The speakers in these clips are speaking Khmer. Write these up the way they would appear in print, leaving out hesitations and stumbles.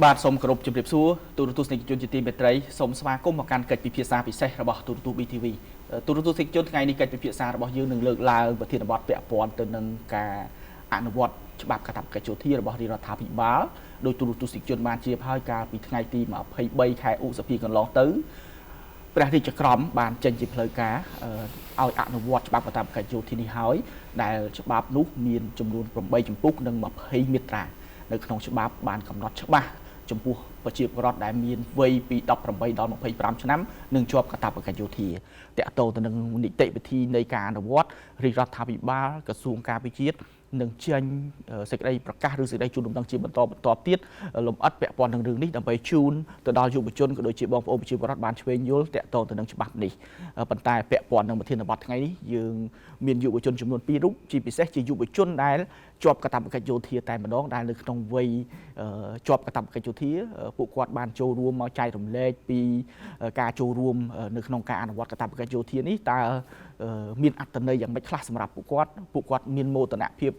បាទសូមគោរពជម្រាបសួរទូរទស្សនិកជនជាទីមេត្រីសូមស្វាគមន៍មកកាន់កិច្ចពិភាក្សាពិសេសរបស់ទូរទស្សន៍ BTV ទូរទស្សនិកជនថ្ងៃនេះកិច្ចពិភាក្សារបស់យើងនឹងលើកឡើងប្រធានបទពាក់ព័ន្ធទៅនឹងការអនុវត្តច្បាប់កាតព្វកិច្ចយោធារបស់រាជរដ្ឋាភិបាលដោយទូរទស្សនិកជនបានជ្រាបហើយកាលពីថ្ងៃទី23ខែឧសភាកន្លងទៅព្រះរាជក្រមបានចេញជាផ្លូវការឲ្យអនុវត្តច្បាប់កាតព្វកិច្ចយោធានេះហើយដែលច្បាប់នោះមានចំនួន8ជំពូកនិង20មាត្រានៅក្នុងច្បាប់បានកំណត់ច្បាស់ចំពោះប្រជាពលរដ្ឋដែលមានវ័យពី18ដល់25ឆ្នាំនឹងជាប់កាតព្វកិច្ចយោធាតកតទៅនឹងនីតិវិធីនៃការអនុវត្តរាជរដ្ឋាភិបាលក្រសួងការពារជាតិនឹងចេញសេចក្តីប្រកាសឬសេចក្តីជូនដំណឹងជាបន្តទៀតលម្អិតពាក់ព័ន្ធនឹងរឿងនេះដើម្បីជូនទៅដល់យុវជនក៏ដូចជាបងប្អូនប្រជាពលរដ្ឋបានឆ្វេងយល់តកតទៅនឹងច្បាប់នេះប៉ុន្តែពាក់ព័ន្ធនឹងប្រធានបទថ្ងៃនេះយើងមានយុវជនចំនួន2រូបជាពិសេសជាយុវជនដែលជាប់កាតព្វកិច្ចយោធាតែម្ដងដែលនៅក្នុងវ័យជាប់កាតព្វកិច្ចយោធាពួកគាត់បានចូលរួមមកចែករំលែកពីការចូលរួមនៅក្នុងការអនុវត្តកាតព្វកិច្ចយោធានេះតើមានអត្ថន័យយ៉ាងម៉េចខ្លះសម្រាប់ពួកគាត់មានមោទនភាព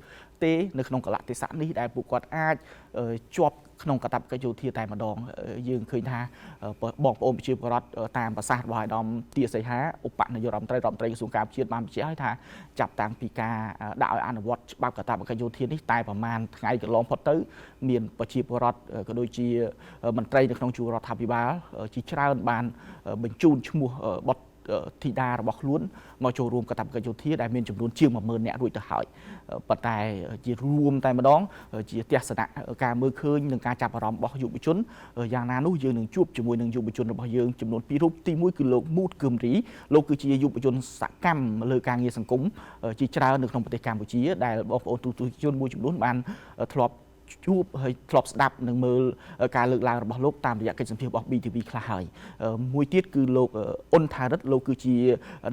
ទេនៅក្នុងកលៈទេសៈនេះដែលពួកគាត់អាចជាប់ក្នុងកាតព្វកិច្ចយោធាតែម្ដងយើងឃើញថាបងប្អូនប្រជាពលរដ្ឋតាមប្រសាសន៍របស់អាដាមទាសីហាឧបនាយករដ្ឋមន្ត្រីក្រសួងការពារជាតិបានបញ្ជាក់ឲ្យថាចាប់តាំងពីការដាក់ឲ្យអនុវត្តច្បាប់កាតព្វកិច្ចយោធានេះតែប្រមាណថ្ងៃកន្លងផុតទៅមានប្រជាពលរដ្ឋក៏ដូចជាមន្ត្រីនៅក្នុងជួររដ្ឋាភិបាលជាច្រើនបានបញ្ជូនឈ្មោះបទធីតារបស់ខ្លួនមកចូលរួមកាតព្វកិច្ចយោធាដែលមានចំនួនជាង10000នាក់រួចទៅហើយប៉ុន្តែជារួមតែម្ដងជាទស្សនៈការមើលឃើញនិងការចាប់អារម្មណ៍របស់យុវជនយ៉ាងណានោះយើងនឹងជួបជាមួយនឹងយុវជនរបស់យើងចំនួន2រូបទី1គឺលោកមូតគឹមរីលោកគឺជាយុវជនសកម្មលើការងារសង្គមជាច្រើននៅក្នុងប្រទេសកម្ពុជាដែលបងប្អូនទូទៅជនមួយចំនួនបានធ្លាប់ជួបហើយធ្លាប់ស្ដាប់និងមើលការលើកឡើងរបស់លោកតាមរយៈកិច្ចសម្ភាសន៍របស់ BTV ខ្លះហើយមួយទៀតគឺលោកអ៊ុនថារិតលោកគឺជា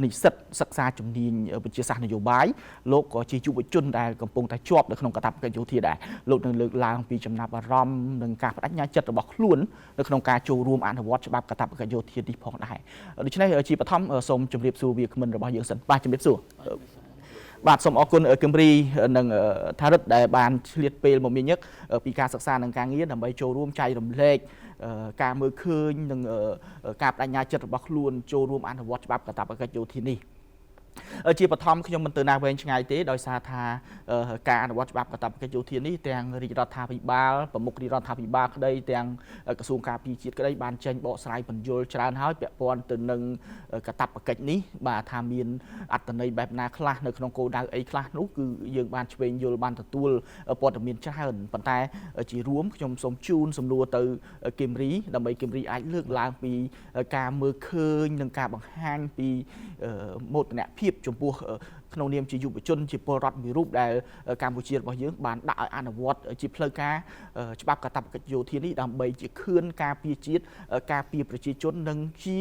និស្សិតសិក្សាជំនាញវិទ្យាសាស្ត្រនយោបាយលោកក៏ជាយុវជនដែលកំពុងតែជាប់នៅក្នុងកាតព្វកិច្ចយោធាដែរលោកនឹងលើកឡើងពីចំណាប់អារម្មណ៍និងការបដិញ្ញាចិត្តរបស់ខ្លួននៅក្នុងការចូលរួមអនុវត្តច្បាប់កាតព្វកិច្ចយោធានេះផងដែរដូច្នេះជាបឋមសូមជម្រាបសួរវាគ្មិនរបស់យើងសិនបាទជម្រាបសួរបាទសូមអរគុណគឹមរីនិងថារិតដែលបានឆ្លៀតពេលមកមានញឹកពីការសិក្សានិងការងារដើម្បីចូលរួមចែករំលែកការមើលឃើញនិងការបដិញ្ញាចិត្តរបស់ខ្លួនចូលរួមអនុវត្តច្បាប់កាតព្វកិច្ចយោធានេះជាបឋមខ្ញុំមិនទៅណាវែងឆ្ងាយទេដោយសារថាការអនុវត្តច្បាប់កាតព្វកិច្ចយោធានេះទាំងរាជរដ្ឋាភិបាលប្រមុខរាជរដ្ឋាភិបាលក្តីទាំងក្រសួងការពារជាតិក្តីបានចេញបកស្រាយបញ្យលច្រើនហើយពាក់ព័ន្ធទៅនឹងកាតព្វកិច្ចនេះបាទថាមានអត្ថន័យបែបណាខ្លះនៅក្នុងគោលដៅអីខ្លះនោះគឺយើងបានឆ្វេងយល់បានទទួលព័ត៌មានច្រើនប៉ុន្តែជារួមខ្ញុំសូមជូនសំណួរទៅគឹមរីដើម្បីគឹមរីអាចលើកឡើងពីការមើលឃើញនិងការបង្ហាញពីមោទនភាពចំពោះក្នុងនាមជាយុវជនជាពលរដ្ឋមួយរូបដែលកម្ពុជារបស់យើងបានដាក់ឲ្យអនុវត្តជាផ្លូវការច្បាប់កាតព្វកិច្ចយោធានេះដើម្បីជាខឿនការពារជាតិការពារប្រជាជននិងជា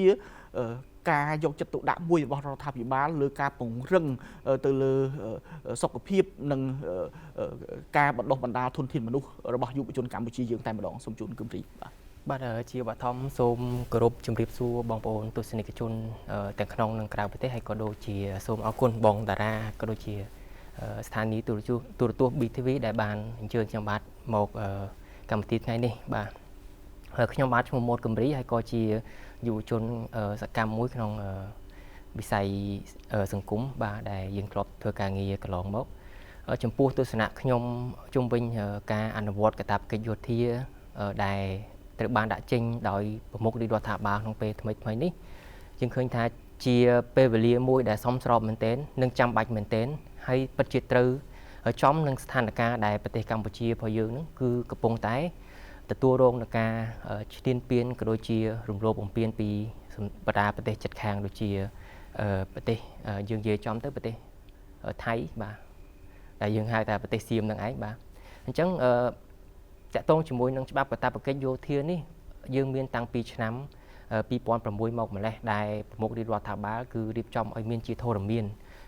ការយកចិត្តទុកដាក់មួយរបស់រដ្ឋាភិបាលលើការពង្រឹងទៅលើសុខភាពនិងការបណ្ដុះបណ្ដាលធនធានមនុស្សរបស់យុវជនកម្ពុជាយើងតែម្ដងសូមជូនគឹមរីបាទជាបឋមសូមគោរពជម្រាបសួរបងប្អូនទស្សនិកជនទាំងក្នុងនិងក្រៅប្រទេសហើយក៏ដូចជាសូមអរគុណបងតារាក៏ដូចជាស្ថានីយ៍ទូរទស្សន៍ BTV ដែលបានអញ្ជើញខ្ញុំបាទមកកម្មវិធីថ្ងៃនេះបាទហើយខ្ញុំបាទឈ្មោះម៉ូតគឹមរីហើយក៏ជាយុវជនសកម្មមួយក្នុងវិស័យសង្គមបាទដែលយើងធ្លាប់ធ្វើការងារកន្លងមកចំពោះទស្សនៈខ្ញុំជុំវិញការអនុវត្តកាតព្វកិច្ចយោធាដែលត្រូវបានដាក់ចេញដោយប្រមុខរាជរដ្ឋាភិបាលក្នុងពេលថ្មីនេះយើងឃើញថាជាពេលវេលាមួយដែលសមស្របមែនទែននិងចាំបាច់មែនទែនហើយពិតជាត្រូវចំនឹងស្ថានភាពដែលប្រទេសកម្ពុជារបស់យើងនឹងគឺកំពុងតែទទួលរងនឹងការឈ្លានពានក៏ដូចជារំលោភបំពានពីបណ្ដាប្រទេសជិតខាងដូចជាប្រទេសយើងនិយាយចំទៅប្រទេសថៃបាទដែលយើងហៅថាប្រទេសសៀមនឹងឯងបាទអញ្ចឹងតាក់ទងជាមួយនឹងច្បាប់កាតព្វកិច្ចយោធានេះយើងមានតាំងពីឆ្នាំ2006មកម្លេះដែលប្រមុខរាជរដ្ឋាភិបាលគឺរៀបចំឲ្យមានជាធរមាន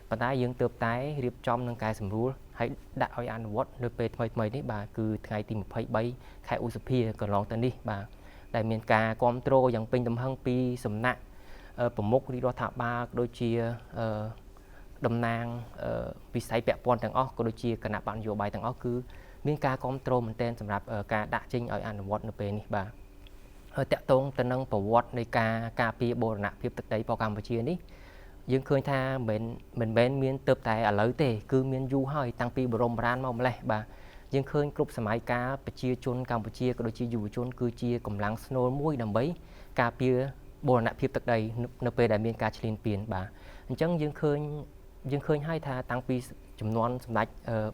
ប៉ុន្តែយើងទើបតែរៀបចំនឹងកែសម្រួលហើយដាក់ឲ្យអនុវត្តនៅពេលថ្មីនេះបាទគឺថ្ងៃទី23ខែឧសភាកន្លងទៅនេះបាទដែលមានការគ្រប់គ្រងយ៉ាងពេញទំហឹងពីសំណាក់ប្រមុខរាជរដ្ឋាភិបាលដូចជាតំណាងវិស័យពាក់ព័ន្ធទាំងអស់ក៏ដូចជាគណៈបកនយោបាយទាំងអស់គឺ មានការគ្រប់គ្រងមែនទែនសម្រាប់ការដាក់ចេញឲ្យអនុវត្តនៅពេលនេះបាទហើយតកតងទៅនឹងប្រវត្តិនៃការពារបូរណភាពទឹកដីរបស់កម្ពុជានេះយើងឃើញថាមិនមែនមានទៅតែឥឡូវទេគឺមានយូរហើយតាំងពីបរមរានមកម្លេះបាទយើងឃើញគ្រប់សម័យកាលប្រជាជនកម្ពុជាក៏ដូចជាយុវជនគឺជាកម្លាំងស្នូលមួយដើម្បីការពារបូរណភាពទឹកដីនៅពេលដែលមានការឈ្លានពានបាទអញ្ចឹងយើងឃើញហើយថាតាំងពីចំនួនសម្ដេច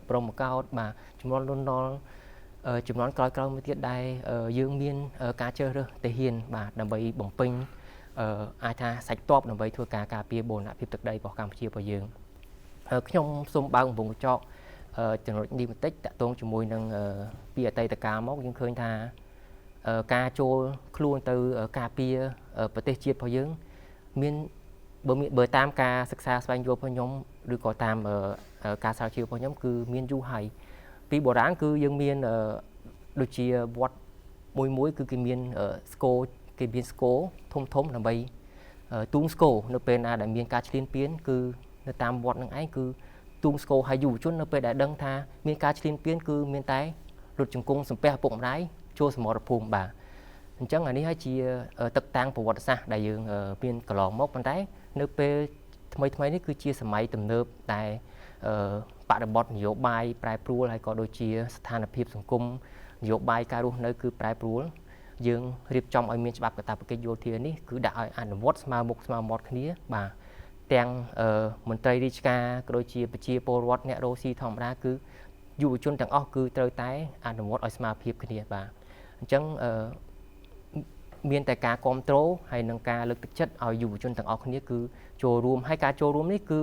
ព្រហ្មកោដ្ឋបាទចំនួនលន់នល់ចំនួនក្រោយៗមួយទៀតដែលយើងមានការជ្រើសរើសទាហានបាទដើម្បីបំពេញអាចថាសាច់តបដើម្បីធ្វើការការពារបូរណភាពទឹកដីរបស់កម្ពុជារបស់យើងខ្ញុំសូមបើកកំពង់កញ្ចក់ចំណុចនេះបន្តិចតកតងជាមួយនឹងពីអតីតកាលមកយើងឃើញថាការចូលខ្លួនទៅការពារប្រទេសជាតិរបស់យើងមានបើតាមការសិក្សាស្វែងយល់របស់ខ្ញុំឬក៏តាមការស្រាវជ្រាវរបស់ខ្ញុំគឺមានយូរហើយពីបុរាណគឺយើងមានដូចជាវត្តមួយគឺគេមានស្គរធំដើម្បីទូងស្គរនៅពេលណាដែលមានការឈ្លានពានគឺនៅតាមវត្តនឹងឯងគឺទូងស្គរឲ្យយុវជននៅពេលដែលដឹងថាមានការឈ្លានពានគឺមានតែរត់ជង្គង់សំពះឪពុកម្ដាយចូលសមរភូមិបាទអញ្ចឹងអានេះហើយជាទឹកតាំងប្រវត្តិសាស្ត្រដែលយើងមានកន្លងមកប៉ុន្តែនៅពេលថ្មីនេះគឺជាសម័យទំនើបដែលបរិបទនយោបាយប្រែប្រួលហើយក៏ដូចជាស្ថានភាពសង្គមនយោបាយការរស់នៅគឺប្រែប្រួលយើងរៀបចំឲ្យមានច្បាប់កាតព្វកិច្ចយោធានេះគឺដាក់ឲ្យអនុវត្តស្មើមុខស្មើមាត់គ្នាបាទទាំងមន្ត្រីរាជការក៏ដូចជាប្រជាពលរដ្ឋអ្នករស់ស៊ីធម្មតាគឺយុវជនទាំងអស់គឺត្រូវតែអនុវត្តឲ្យស្មើភាពគ្នាបាទអញ្ចឹងមានតែការគ្រប់គ្រងហើយនឹងការលើកទឹកចិត្តឲ្យយុវជនទាំងអស់គ្នាគឺចូលរួមហើយការចូលរួមនេះគឺ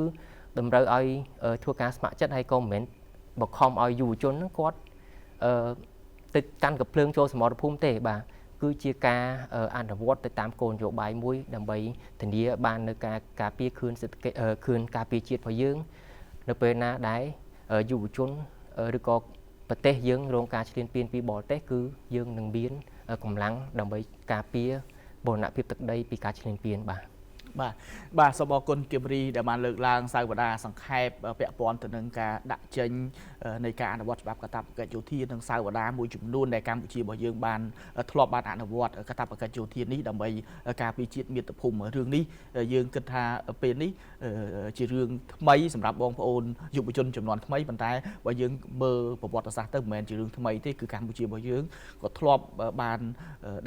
តម្រូវឲ្យធ្វើការស្ម័គ្រចិត្តហើយក៏មិនមែនបខំឲ្យយុវជនហ្នឹងគាត់ទៅកាន់កំភ្លើងចូលសមរភូមិទេបាទគឺជាការអនុវត្តទៅតាមគោលនយោបាយមួយដើម្បីធានាបាននៅការការពារខឿនសេដ្ឋកិច្ចខឿនការពារជាតិរបស់យើងនៅពេលណាដែលយុវជនឬក៏ប្រទេសយើងរងការឈ្លានពានពីបរទេសគឺយើងនឹងមានកម្លាំងដើម្បីការពារបូរណភាពទឹកដីពីការឈ្លានពានបាទសូមអរគុណគឹមរីដែលបានលើកឡើងសាវតាសង្ខេបពាក់ព័ន្ធទៅនឹងការដាក់ចេញនៃការអនុវត្តច្បាប់កាតព្វកិច្ចយោធានិងសាវតាមួយចំនួនដែលកម្ពុជារបស់យើងបានធ្លាប់បានអនុវត្តកាតព្វកិច្ចយោធានេះដើម្បីការពារជាតិមាតុភូមិរឿងនេះយើងគិតថាពេលនេះជារឿងថ្មីសម្រាប់បងប្អូនយុវជនចំនួនថ្មីប៉ុន្តែបើយើងមើលប្រវត្តិសាស្ត្រទៅមិនមែនជារឿងថ្មីទេគឺកម្ពុជារបស់យើងក៏ធ្លាប់បាន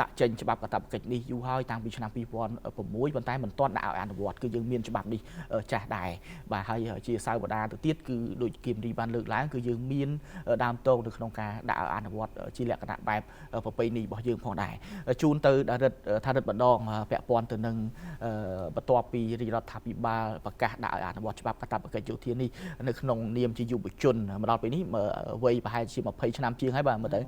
ដាក់ចេញច្បាប់កាតព្វកិច្ចនេះយូរហើយតាំងពីឆ្នាំ2006ប៉ុន្តែមិនទាន់ដាក់ឲ្យអនុវត្តគឺយើងមានច្បាប់នេះចាស់ដែរបាទហើយជាសាវតាទៅទៀតគឺដូចគឹមរីបានលើកឡើងគឺយើងមានដើមតងនៅក្នុងការដាក់ឲ្យអនុវត្តជាលក្ខណៈបែបប្រពៃណីរបស់យើងផងដែរជូនទៅថារិទ្ធម្ដងពាក់ព័ន្ធទៅនឹងបន្ទាប់ពីរាជរដ្ឋាភិបាលប្រកាសដាក់ឲ្យអនុវត្តច្បាប់កាតព្វកិច្ចយោធានេះនៅក្នុងនាមជាយុវជនមកដល់ពេលនេះវ័យប្រហែលជា20ឆ្នាំជាងហើយបាទមើលទៅ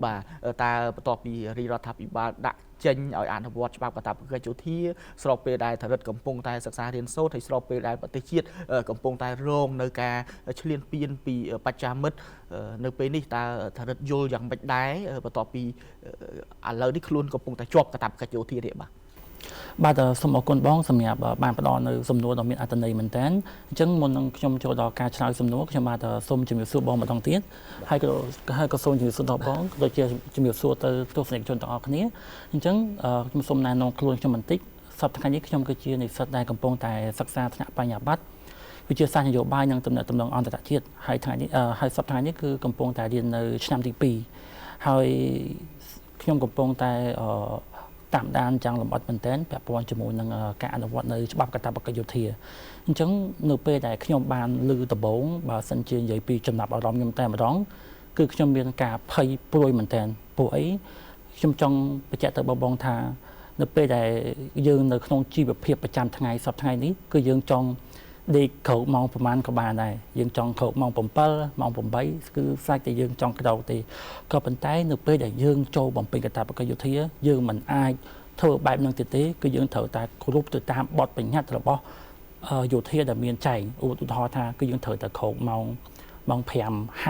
បាទតើបន្ទាប់ពីរាជរដ្ឋាភិបាលដាក់ចេញឲ្យអនុវត្តច្បាប់កាតព្វកិច្ចយោធាស្របពេលដែលថារិទ្ធកំពុងតែសិក្សារៀនសូត្រហើយស្របពេលដែលប្រទេសជាតិកំពុងតែរងនៅការឈ្លានពានពីបច្ចាមិត្តនៅពេលនេះតើថារិទ្ធយល់យ៉ាងម៉េចដែរបន្ទាប់ពីឥឡូវនេះខ្លួនកំពុងតែជាប់កាតព្វកិច្ចយោធាទេបាទសូមអរគុណបងសម្រាប់បានផ្ដល់នៅសំណួរដ៏មានអត្ថន័យមែនតើអញ្ចឹងមុននឹងខ្ញុំចូលដល់ការឆ្លើយសំណួរខ្ញុំបាទសូមជំរាបសួរបងម្ដងទៀតហើយក៏សូមជំរាបសួរដល់បងដូចជាជំរាបសួរទៅទស្សនិកជនទាំងអស់គ្នាអញ្ចឹងខ្ញុំសូមណែនាំខ្លួនខ្ញុំបន្តិចសប្តាហ៍នេះខ្ញុំគឺជានិស្សិតដែលកំពុងតែសិក្សាថ្នាក់បញ្ញាបត្រវិទ្យាសាស្ត្រនយោបាយនិងទំនាក់ទំនងអន្តរជាតិហើយថ្ងៃនេះហើយសប្តាហ៍នេះគឺកំពុងតែរៀននៅឆ្នាំទី2ហើយខ្ញុំកំពុងតែតាមដានយ៉ាងលម្អិតមែនទែនពាក់ព័ន្ធជាមួយនឹងការអនុវត្តនៅច្បាប់កាតព្វកិច្ចយោធាអញ្ចឹងនៅពេលដែលខ្ញុំបានឮដំបូងបើសិនជានិយាយពីចំណាប់អារម្មណ៍ខ្ញុំតែម្ដងគឺខ្ញុំមានការភ័យព្រួយមែនទែនព្រោះអីខ្ញុំចង់បញ្ជាក់ទៅបងថានៅពេលដែលយើងនៅក្នុងជីវភាពប្រចាំថ្ងៃសប្តាហ៍នេះគឺយើងចង់ដេកក្រោកម៉ោងប្រហែលក៏បានដែរយើងចង់ក្រោកម៉ោង7ម៉ោង8គឺស្រាច់តែយើងចង់ក្រោកទេក៏ប៉ុន្តែនៅពេលដែលយើងចូលបំពេញកាតព្វកិច្ចយោធាយើងមិនអាចធ្វើបែបហ្នឹងទៀតទេគឺយើងត្រូវតែគ្រប់ទៅតាមបទបញ្ញត្តិរបស់យោធាដែលមានចែងឧទាហរណ៍ថាគឺយើងត្រូវតែក្រោកម៉ោង5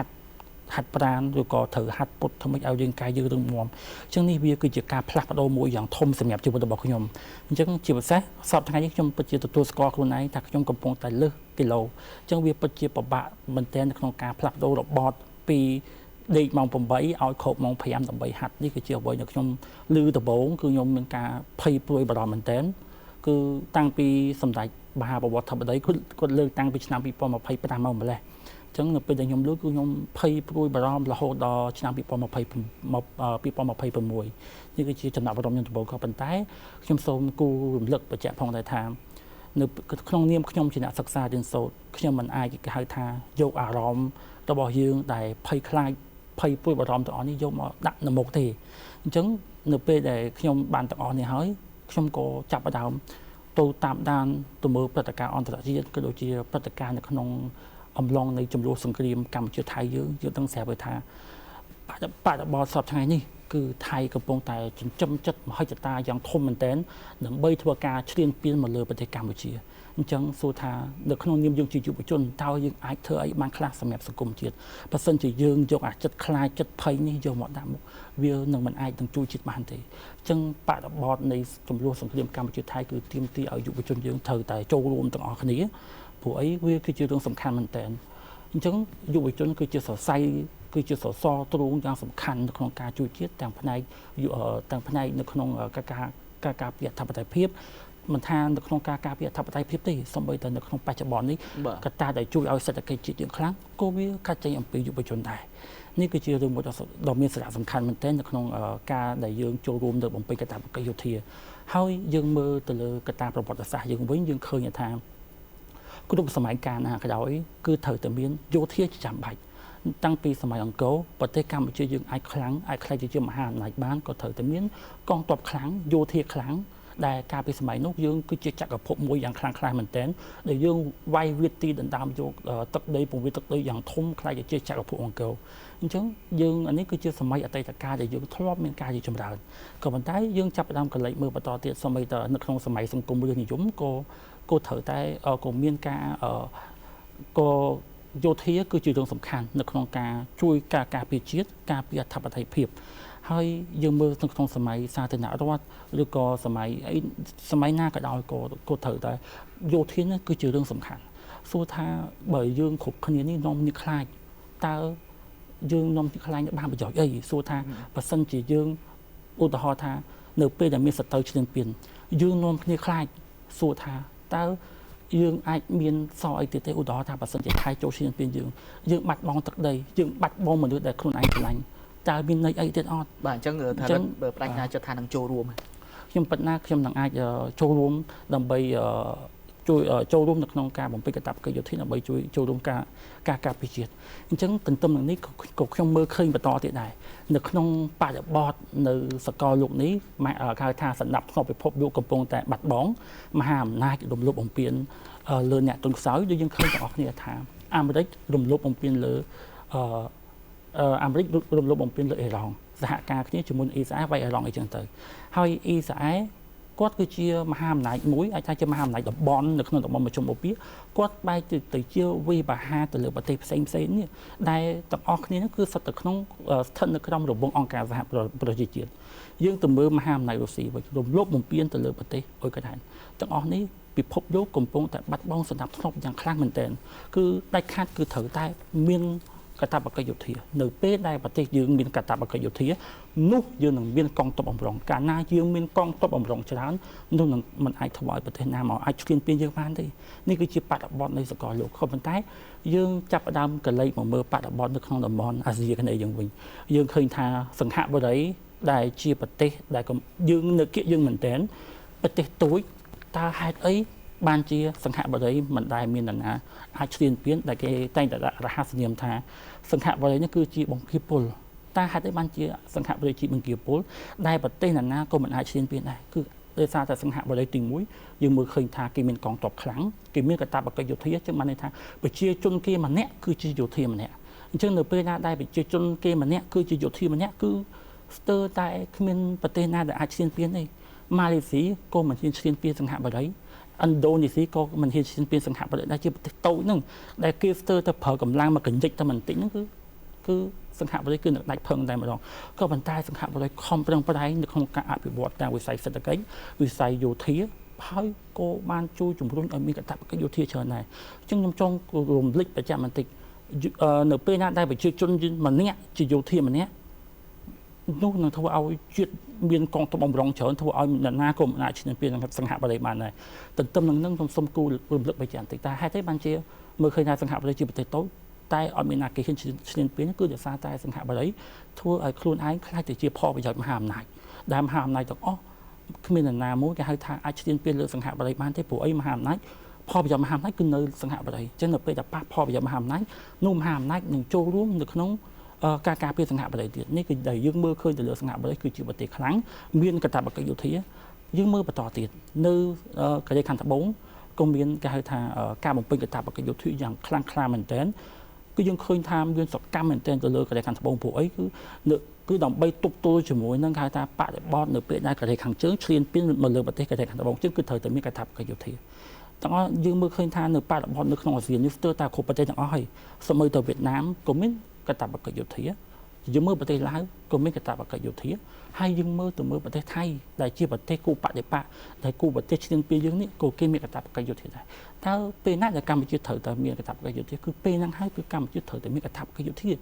ហាត់ប្រាណឬក៏ត្រូវហាត់ពុតធ្វើម៉េចឲ្យយើងកាយយើងរឹងមាំអញ្ចឹងនេះវាគឺជាការផ្លាស់ប្ដូរមួយយ៉ាងធំសម្រាប់ជីវិតរបស់ខ្ញុំអញ្ចឹងជាពិសេសសប្តាហ៍នេះខ្ញុំពិតជាទទួលស្គាល់ខ្លួនឯងថាខ្ញុំកំពុងតែលើសគីឡូអញ្ចឹងវាពិតជាពិបាកមែនទែននៅក្នុងការផ្លាស់ប្ដូររបត់ពី ដេកម៉ោង8ឲ្យខប់ម៉ោង5ដើម្បីហាត់នេះគឺជាអ្វីដែលខ្ញុំឮដំបូងគឺខ្ញុំមានការភ័យព្រួយបារម្ភមែនទែនគឺតាំងពីសម្ដេចមហាបវរធិបតីគាត់លើកតាំងពីឆ្នាំ2025មកម្លេះអញ្ចឹងនៅពេលដែលខ្ញុំលើកគឺខ្ញុំភ័យព្រួយបារម្ភរហូតដល់ឆ្នាំ2026នេះគឺជាចំណាប់អារម្មណ៍ខ្ញុំដំបូងក៏ប៉ុន្តែខ្ញុំសូមគូរំលឹកបញ្ជាក់ផងដែរថានៅក្នុងនាមខ្ញុំជាអ្នកសិក្សារៀនសូត្រខ្ញុំមិនអាចគេហៅថាយកអារម្មណ៍របស់យើងដែលភ័យខ្លាចភ័យព្រួយបារម្ភទាំងអស់នេះយកមកដាក់នៅមុខទេអញ្ចឹងនៅពេលដែលខ្ញុំបានទាំងអស់នេះហើយខ្ញុំក៏ចាប់ផ្ដើមទៅតាមដានទៅមើលព្រឹត្តិការណ៍អន្តរជាតិក៏ដូចជាព្រឹត្តិការណ៍នៅក្នុងអំឡុងនៃចំនួនសង្គ្រាមកម្ពុជាថៃយើងដឹងស្រាប់ហើយថាបរិបទសពថ្ងៃនេះគឺថៃកំពុងតែចិញ្ចឹមចិត្តមហិច្ឆតាយ៉ាងធំមែនទែនដើម្បីធ្វើការឈ្លានពានមកលើប្រទេសកម្ពុជាអញ្ចឹងសួរថានៅក្នុងនាមយើងជាយុវជនតើយើងអាចធ្វើអីបានខ្លះសម្រាប់សង្គមជាតិបើសិនជាយើងយកអាចិត្តខ្លាចចិត្តភ័យនេះយកមកដាក់មុខវានឹងមិនអាចនឹងជួយជាតិបានទេអញ្ចឹងបរិបទនៃចំនួនសង្គ្រាមកម្ពុជាថៃគឺទាមទារឲ្យយុវជនយើងត្រូវតែចូលរួមទាំងអស់គ្នាព្រោះអីវាគឺជារឿងសំខាន់មែនទែនអញ្ចឹងយុវជនគឺជាសរសៃគឺជាសសរទ្រូងយ៉ាងសំខាន់នៅក្នុងការជួយជាតិទាំងផ្នែកនៅក្នុងការពារអធិបតេយ្យភាពមិនថានៅក្នុងការការពារអធិបតេយ្យភាពទេសូម្បីតែនៅក្នុងបច្ចុប្បន្ននេះកត្តាដែលជួយឲ្យសេដ្ឋកិច្ចជាតិយើងខ្លាំងក៏វាកាត់ចេញអំពីយុវជនដែរនេះគឺជារឿងមួយដ៏មានសារៈសំខាន់មែនទែននៅក្នុងការដែលយើងចូលរួមនៅបំពេញកាតព្វកិច្ចយោធាហើយយើងមើលទៅលើកត្តាប្រវត្តិសាស្ត្រយើងវិញយើងឃើញថាគ្រប់សម័យកាលណាក៏ដោយគឺត្រូវតែមានយោធាជាចាំបាច់តាំងពីសម័យអង្គរប្រទេសកម្ពុជាយើងអាចខ្លាំងអាចខ្លាយជាមហាអំណាចបានក៏ត្រូវតែមានកងទ័ពខ្លាំងយោធាខ្លាំងដែលកាលពីសម័យនោះយើងគឺជាចក្រភពមួយយ៉ាងខ្លាំងក្លាមែនទែនដែលយើងវាយវាទីដណ្ដើមយកទឹកដីពង្រីកទឹកដីយ៉ាងធំខ្លាយជាចក្រភពអង្គរអញ្ចឹងយើងអានេះគឺជាសម័យអតីតកាលដែលយើងធ្លាប់មានការរីកចម្រើនក៏ប៉ុន្តែយើងចាប់ផ្ដើមកលិចមើលបន្តទៀតសូម្បីតែនៅក្នុងសម័យសង្គមរាស្ត្រនិយមក៏ត្រូវតែក៏មានការក៏យោធាគឺជារឿងសំខាន់នៅក្នុងការជួយការពារជាតិការពារអធិបតេយ្យភាពហើយយើងមើលក្នុងសម័យសាធារណរដ្ឋឬក៏សម័យណាក៏ដោយក៏ត្រូវតែយោធានេះគឺជារឿងសំខាន់សួរថាបើយើងគ្រប់គ្នានេះនាំគ្នាខ្លាចតើយើងនាំគ្នាខ្លាចបានប្រយោជន៍អីសួរថាបើសិនជាយើងឧទាហរណ៍ថានៅពេលដែលមានសត្រូវឈ្លានពានយើងនាំគ្នាខ្លាចសួរថាតើយើងអាចមានសល់អីទៀតទេឧទាហរណ៍ថាបើសិនជាថៃចូលឈ្លានពានយើងបាត់បង់ទឹកដីយើងបាត់បង់មនុស្សដែលខ្លួនឯងឆ្លាញ់តើមានន័យអីទៀតអត់បាទអញ្ចឹងថាបើបដិញ្ញាចិត្តថានឹងចូលរួមខ្ញុំពិតណាខ្ញុំនឹងអាចចូលរួមដើម្បីជួយចូលរួមនៅក្នុងការបំពេញកាតព្វកិច្ចយោធាដើម្បីជួយចូលរួមការពារជាតិអញ្ចឹងទន្ទឹមនឹងនេះក៏ខ្ញុំមើលឃើញបន្តទៀតដែរនៅក្នុងបរិបទនៅសកលលោកនេះគេហៅថាសន្តិភាពពិភពលោកកំពុងតែបាត់បង់មហាអំណាចរំលោភបំពានលើអ្នកទុនខ្សោយដូចយើងឃើញទាំងអស់គ្នាថាអាមេរិករំលោភបំពានលើអាមេរិករំលោភបំពានលើអ៊ីរ៉ង់សហការគ្នាជាមួយអ៊ីស្រាអែលវាយអ៊ីរ៉ង់អីចឹងទៅហើយអ៊ីស្រាអែលគាត់គឺជាមហាអំណាចមួយអាចថាជាមហាអំណាចតំបន់នៅក្នុងតំបន់មជ្ឈមបូព៌ាគាត់បែរទៅជាវិបាហាទៅលើប្រទេសផ្សេងនេះដែលទាំងអស់គ្នាគឺស្ថិតនៅក្នុងរង្វង់អង្គការសហប្រជាជាតិយើងទៅមើលមហាអំណាចរុស្ស៊ីវិញរំលោភបំពានទៅលើប្រទេសអ៊ុយក្រែនទាំងអស់នេះពិភពលោកកំពុងតែបាត់បង់សណ្ដាប់ធ្នាប់យ៉ាងខ្លាំងមែនទែនគឺដាច់ខាតគឺត្រូវតែមានកាតព្វកិច្ចយោធានៅពេលដែលប្រទេសយើងមានកាតព្វកិច្ចយោធានោះយើងនឹងមានកងទ័ពបំរុងកាលណាយើងមានកងទ័ពបំរុងច្រើននោះនឹងមិនអាចធ្វើឲ្យប្រទេសណាមកអាចឈ្លានពានយើងបានទេនេះគឺជាបរិបទនៃសកលលោកក៏ប៉ុន្តែយើងចាប់ផ្ដើមកលេចមកមើលបរិបទនៅក្នុងតំបន់អាស៊ីអាគ្នេយ៍យើងវិញយើងឃើញថាសង្ហបុរីដែលជាប្រទេសដែលយើងនៅគៀកយើងមែនទែនប្រទេសទូចតើហេតុអីបានជាសង្ហបុរីមិនដែលមាននរណាអាចឈ្លានពានដែលគេតែងតែរហស្សនាមថាសង្ហបុរីនេះគឺជាបង្គីពលតែហេតុអីបានជាសង្ហបុរីជាបង្គីពលដែលប្រទេសណាក៏មិនអាចឈ្លានពានដែរគឺដោយសារតែសង្ហបុរីទី1យើងមើលឃើញថាគេមានកងទ័ពខ្លាំងគេមានកាតព្វកិច្ចយោធាចឹងបានន័យថាប្រជាជនគេម្នាក់គឺជាយោធាម្នាក់អញ្ចឹងនៅពេលណាដែលប្រជាជនគេម្នាក់គឺជាយោធាម្នាក់គឺស្ទើរតែគ្មានប្រទេសណាដែលអាចឈ្លានពានទេម៉ាឡេស៊ីក៏មិនហ៊ានឈ្លានពានសង្ហបុរីឥណ្ឌូនេស៊ីក៏មិនហ៊ានឈ្លានពានសង្ហបុរីដែលជាប្រទេសតូចហ្នឹងដែលគេស្ទើរតែប្រើកម្លាំងមកកញ្ចិចតែបន្តិចហ្នឹងគឺសង្ហបុរីគឺនឹងដាច់ភឹងតែម្ដងក៏ប៉ុន្តែសង្ហបុរីខំប្រឹងប្រែងនៅក្នុងការអភិវឌ្ឍតាមវិស័យសេដ្ឋកិច្ចវិស័យយោធាហើយក៏បានជួយជំរុញឲ្យមានកាតព្វកិច្ចយោធាច្រើនដែរអញ្ចឹងខ្ញុំចង់រំលឹកបញ្ជាក់បន្តិច នៅពេលណាដែលប្រជាជនម្នាក់ជាយោធាម្នាក់នោះនឹងធ្វើឲ្យជាតិមានកងទ័ពបំរុងច្រើនធ្វើឲ្យអ្នកណាក៏មិនអាចឈ្នះពីសង្ហបុរីបានដែរទន្ទឹមនឹងខ្ញុំសូមគូរំលឹកបីយ៉ាងតិចតែហេតុអីបានជាមើលឃើញថាសង្ហបុរីជាប្រទេសតូចតែអត់មានណាគេហ៊ានឈ្លានពានគឺដោយសារតែសង្ហបុរីធ្វើឲ្យខ្លួនឯងខ្លាចទៅជាផលប្រយោជន៍មហាអំណាចដែលមហាអំណាចទាំងអស់គ្មាននរណាមួយគេហៅថាអាចឈ្លានពានលើសង្ហបុរីបានទេព្រោះអីមហាអំណាចផលប្រយោជន៍មហាអំណាចគឺនៅសង្ហបុរីអញ្ចឹងនៅពេលដែលប៉ះផលប្រយោជន៍មហាអំណាចនោះមហាអំណាចនឹងចូលរួមនៅក្នុងការការពារសង្ហបុរីទៀតនេះគឺដែលយើងមើលឃើញទៅលើសង្ហបុរីគឺជាប្រទេសខ្លាំងមានកាតព្វកិច្ចយោធាយើងមើលបន្តទៀតនៅកូរ៉េខាងត្បូងក៏មានគេហៅថាការបំពេញកាតព្វកិច្ចយោធាយ៉ាងខ្លាំងក្លាមែនទែនគឺយើងឃើញថាមានសកម្មមែនទែនទៅលើកូរ៉េខាងត្បូងព្រោះអីគឺដើម្បីទប់ទល់ជាមួយនឹងគេហៅថាបដិបត្តិនៅពេលដែលកូរ៉េខាងជើងឈ្លានពានមកលើប្រទេសកូរ៉េខាងត្បូងជើងគឺត្រូវតែមានកាតព្វកិច្ចយោធាទាំងអស់យើងមើលឃើញថានៅបដិបត្តិនៅក្នុងអាស៊ាននេះស្ទើរតែគ្រប់ប្រទេសទាំងអស់ហើយសូម្បីតែវៀតណាមក៏មានកាតព្វកិច្ចយោធាយើងមើលប្រទេសឡាវក៏មានកាតព្វកិច្ចយោធាហើយយើងមើលទៅមើលប្រទេសថៃដែលជាប្រទេសគូបដិបត្តិដែលគូប្រទេសឈ្លានពានយើងនេះក៏គេមានកាតព្វកិច្ចយោធាដែរតើពេលណាដែលកម្ពុជាត្រូវតែមានកាតព្វកិច្ចយោធាគឺពេលហ្នឹងហើយគឺកម្ពុជាត្រូវតែមានកាតព្វកិច្ចយោធា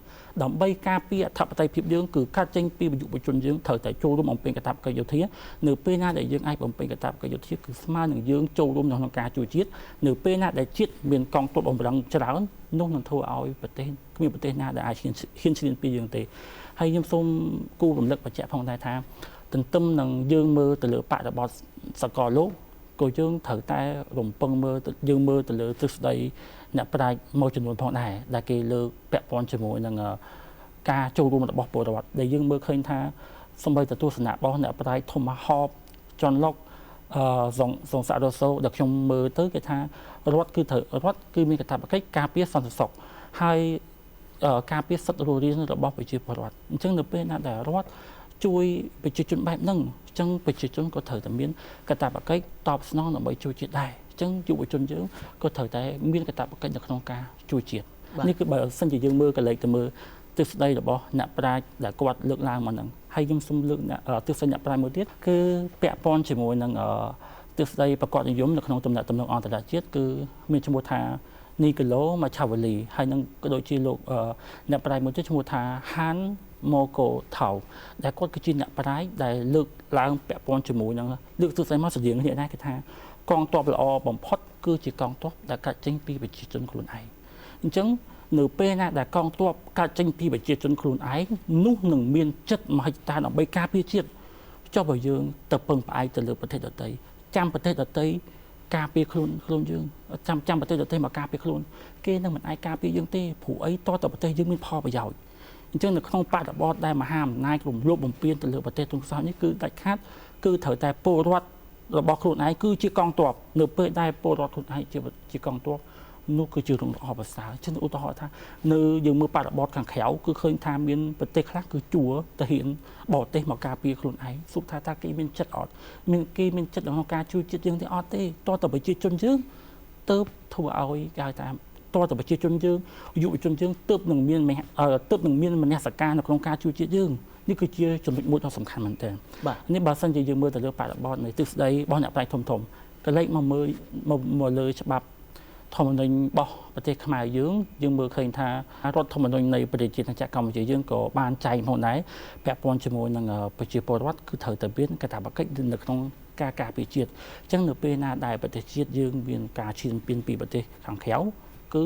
ដើម្បីការពារអធិបតេយ្យភាពយើងគឺកាត់ចេញពីយុវជនយើងត្រូវតែចូលរួមបំពេញកាតព្វកិច្ចយោធានៅពេលណាដែលយើងអាចបំពេញកាតព្វកិច្ចយោធាគឺស្មើនឹងយើងចូលរួមក្នុងការជួយជាតិនៅពេលណាដែលជាតិមានកងទ័ពបំរុងច្រើននោះនឹងធ្វើឲ្យប្រទេសគ្មានប្រទេសណាដែលអាចហ៊ានឈ្លានពានយើងទេហើយខ្ញុំសូមគូរំលឹកបញ្ជាក់ផងដែរថាទន្ទឹមនឹងយើងមើលទៅលើបរិបទសកលលោកក៏យើងត្រូវតែរំពឹងមើលយើងមើលទៅលើទ្រឹស្ដីអ្នកប្រាជ្ញមួយចំនួនផងដែរដែលគេលើកពាក់ព័ន្ធជាមួយនឹងការចូលរួមរបស់ពលរដ្ឋដែលយើងមើលឃើញថាសម្បីតែទស្សនៈរបស់អ្នកប្រាជ្ញធំហោបចនឡុកសង្សារ៉ូសូដែលខ្ញុំមើលទៅគេថារដ្ឋគឺមានកាតព្វកិច្ចការពារសន្តិសុខហើយការពារសិទ្ធិរស់រានរបស់ប្រជាពលរដ្ឋអញ្ចឹងនៅពេលណាដែលរដ្ឋជួយប្រជាជនបែបហ្នឹងអញ្ចឹងប្រជាជនក៏ត្រូវតែមានកាតព្វកិច្ចតបស្នងដើម្បីជួយជាតិដែរអញ្ចឹងយុវជនយើងក៏ត្រូវតែមានកាតព្វកិច្ចនៅក្នុងការជួយជាតិនេះគឺបើសិនជាយើងមើលកលេចទៅមើលទស្សនៈរបស់អ្នកប្រាជ្ញដែលគាត់លើកឡើងមកហ្នឹងហើយខ្ញុំសូមលើកទស្សនៈអ្នកប្រាជ្ញមួយទៀតគឺពាក់ព័ន្ធជាមួយនឹងទស្សនៈប្រកបនិយមនៅក្នុងទំនាក់ទំនងអន្តរជាតិគឺមានឈ្មោះថានីកូឡូម៉ាឆាវ៉ាលីហើយនឹងក៏ដូចជាលោកអ្នកប្រាជ្ញមួយទៀតឈ្មោះថាហានម៉ូកូថៅដែលគាត់គឺជាអ្នកប្រាជ្ញដែលលើកឡើងពាក់ព័ន្ធជាមួយនឹងលើកទស្សនៈមកស្តីងគ្នាដែរគេថាកងទ័ពល្អបំផុតគឺជាកងទ័ពដែលកាត់ចេញពីប្រជាជនខ្លួនឯងអញ្ចឹងនៅពេលណាដែលកងទ័ពកាត់ចេញពីប្រជាជនខ្លួនឯងនោះនឹងមានចិត្តមហិច្ឆតាដើម្បីការពារជាតិចុះបើយើងទៅពឹងផ្អែកទៅលើប្រទេសដទៃចាំប្រទេសដទៃការពារខ្លួនយើងចាំប្រទេសដទៃមកការពារខ្លួនគេនឹងមិនអាចការពារយើងទេព្រោះអីតើប្រទេសយើងមានផលប្រយោជន៍អញ្ចឹងនៅក្នុងបដិបត្តិដែលមហាអំណាចរំលោភបំពានទៅលើប្រទេសទុនខ្សោយនេះគឺដាច់ខាតគឺត្រូវតែពលរដ្ឋរបស់ខ្លួនឯងគឺជាកងទ័ពនៅពេលដែលពលរដ្ឋខ្លួនឯងជាកងទ័ពនោះគឺជារឿងល្អប្រសើរចឹងឧទាហរណ៍ថានៅយើងមើលបដិបត្តិខាងក្រៅគឺឃើញថាមានប្រទេសខ្លះគឺជួទៅហ៊ានបរទេសមកការពារខ្លួនឯងសុខថាគេមានចិត្តអត់គេមានចិត្តក្នុងការជួយជាតិយើងទេអត់ទេតើតើប្រជាជនយើងទៅធ្វើឲ្យគេហៅថាតើតើប្រជាជនយើងយុវជនយើងទៅនឹងមានមនសិការនៅក្នុងការជួយជាតិយើងនេះគឺជាចំណុចមួយដ៏សំខាន់មែនទែននេះបើសិនជាយើងមើលទៅលើបដិបត្តិនៃទិសដីរបស់អ្នកប្រាជ្ញធំក៏លេចមកមើលមកលើច្បាប់ធម្មនុញ្ញរបស់ប្រទេសខ្មែរយើងមើលឃើញថារដ្ឋធម្មនុញ្ញនៃប្រទេសជាតិកម្ពុជាយើងក៏បានចែងផងដែរពាក់ព័ន្ធជាមួយនឹងប្រជាពលរដ្ឋគឺត្រូវតែមានកាតព្វកិច្ចនៅក្នុងការការពារជាតិអញ្ចឹងនៅពេលណាដែលប្រទេសជាតិយើងមានការឈានពានពីប្រទេសខាងក្រៅគឺ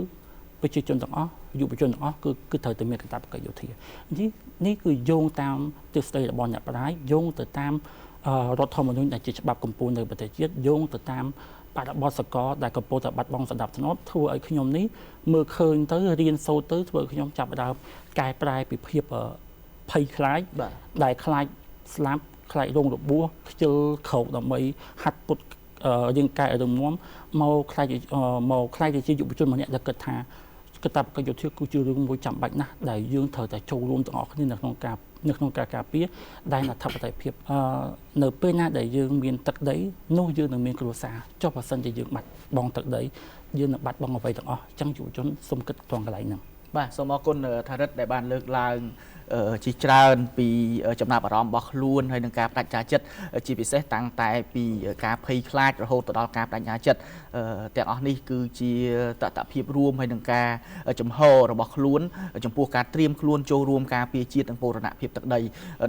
ប្រជាជនទាំងអស់យុវជនទាំងអស់គឺត្រូវតែមានកាតព្វកិច្ចយោធានេះគឺយោងតាមទស្សនៈរបស់អ្នកប្រាជ្ញយោងទៅតាមរដ្ឋធម្មនុញ្ញដែលជាច្បាប់កម្ពុជានៅប្រទេសជាតិយោងទៅតាមបដិបត្តិសកលដែលកំពុងតែបាត់បង់សណ្ដាប់ធ្នាប់ធ្វើឲ្យខ្ញុំនេះមើលឃើញទៅរៀនសូត្រទៅធ្វើឲ្យខ្ញុំចាប់ផ្ដើមកែប្រែពីភាពភ័យខ្លាចដែលខ្លាចស្លាប់ខ្លាចរងរបួសខ្ជិលក្រោកដើម្បីហាត់ពុតរាងកាយឲ្យរឹងមាំមកខ្លាចជាយុវជនម្នាក់ដែលគិតថាកាតព្វកិច្ចយោធាគឺជារឿងមួយចាំបាច់ណាស់ដែលយើងត្រូវតែចូលរួមទាំងអស់គ្នានៅក្នុងការការពារដែលអធិបតេយ្យភាពនៅពេលណាដែលយើងមានទឹកដីនោះយើងនឹងមានគ្រួសារចុះបើសិនជាយើងបាត់បង់ទឹកដីយើងនឹងបាត់បង់អ្វីទាំងអស់អញ្ចឹងយុវជនសូមគិតត្រង់កន្លែងហ្នឹង បាទសូមអរគុណថារិទ្ធដែលបានលើកឡើងជាច្រើនពីចំណាប់អារម្មណ៍របស់ខ្លួនហើយនឹងការបដិញ្ញាចិត្តជាពិសេសតាំងតែពីការភ័យខ្លាចរហូតទៅដល់ការបដិញ្ញាចិត្តទាំងអស់នេះគឺជាតថភាពរួមហើយនឹងការចំហរបស់ខ្លួនចំពោះការត្រៀមខ្លួនចូលរួមការពារជាតិនិងបូរណភាពទឹកដី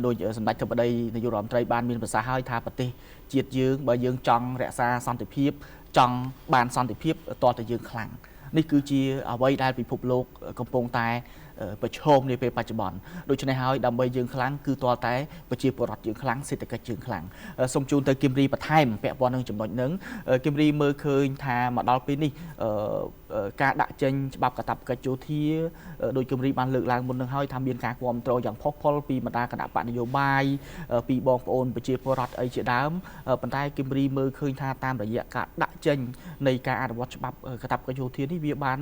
ដោយសម្ដេចធិបតីនាយករដ្ឋមន្ត្រីបានមានប្រសាសន៍ហើយថាប្រទេសជាតិយើងបើយើងចង់រក្សាសន្តិភាពចង់បានសន្តិភាពតើតើយើងខ្លាំងនេះគឺជាអ្វីដែលពិភពលោកកំពុងតែប្រឈមនាពេលបច្ចុប្បន្នដូច្នេះហើយដើម្បីយើងខ្លាំងគឺទាល់តែប្រជាពលរដ្ឋយើងខ្លាំងសេដ្ឋកិច្ចយើងខ្លាំងសូមជូនទៅគឹមរីបន្ថែមពាក់ព័ន្ធនឹងចំណុចហ្នឹងគឹមរីមើលឃើញថាមកដល់ពេលនេះការដាក់ចេញច្បាប់កាតព្វកិច្ចយោធាដោយគឹមរីបានលើកឡើងមុននឹងហើយថាមានការគ្រប់គ្រងយ៉ាងផុសផុលពីបណ្ដាគណៈបកនយោបាយពីបងប្អូនប្រជាពលរដ្ឋអីជាដើមប៉ុន្តែគឹមរីមើលឃើញថាតាមរយៈការដាក់ចេញនៃការអនុវត្តច្បាប់កាតព្វកិច្ចយោធានេះវាបាន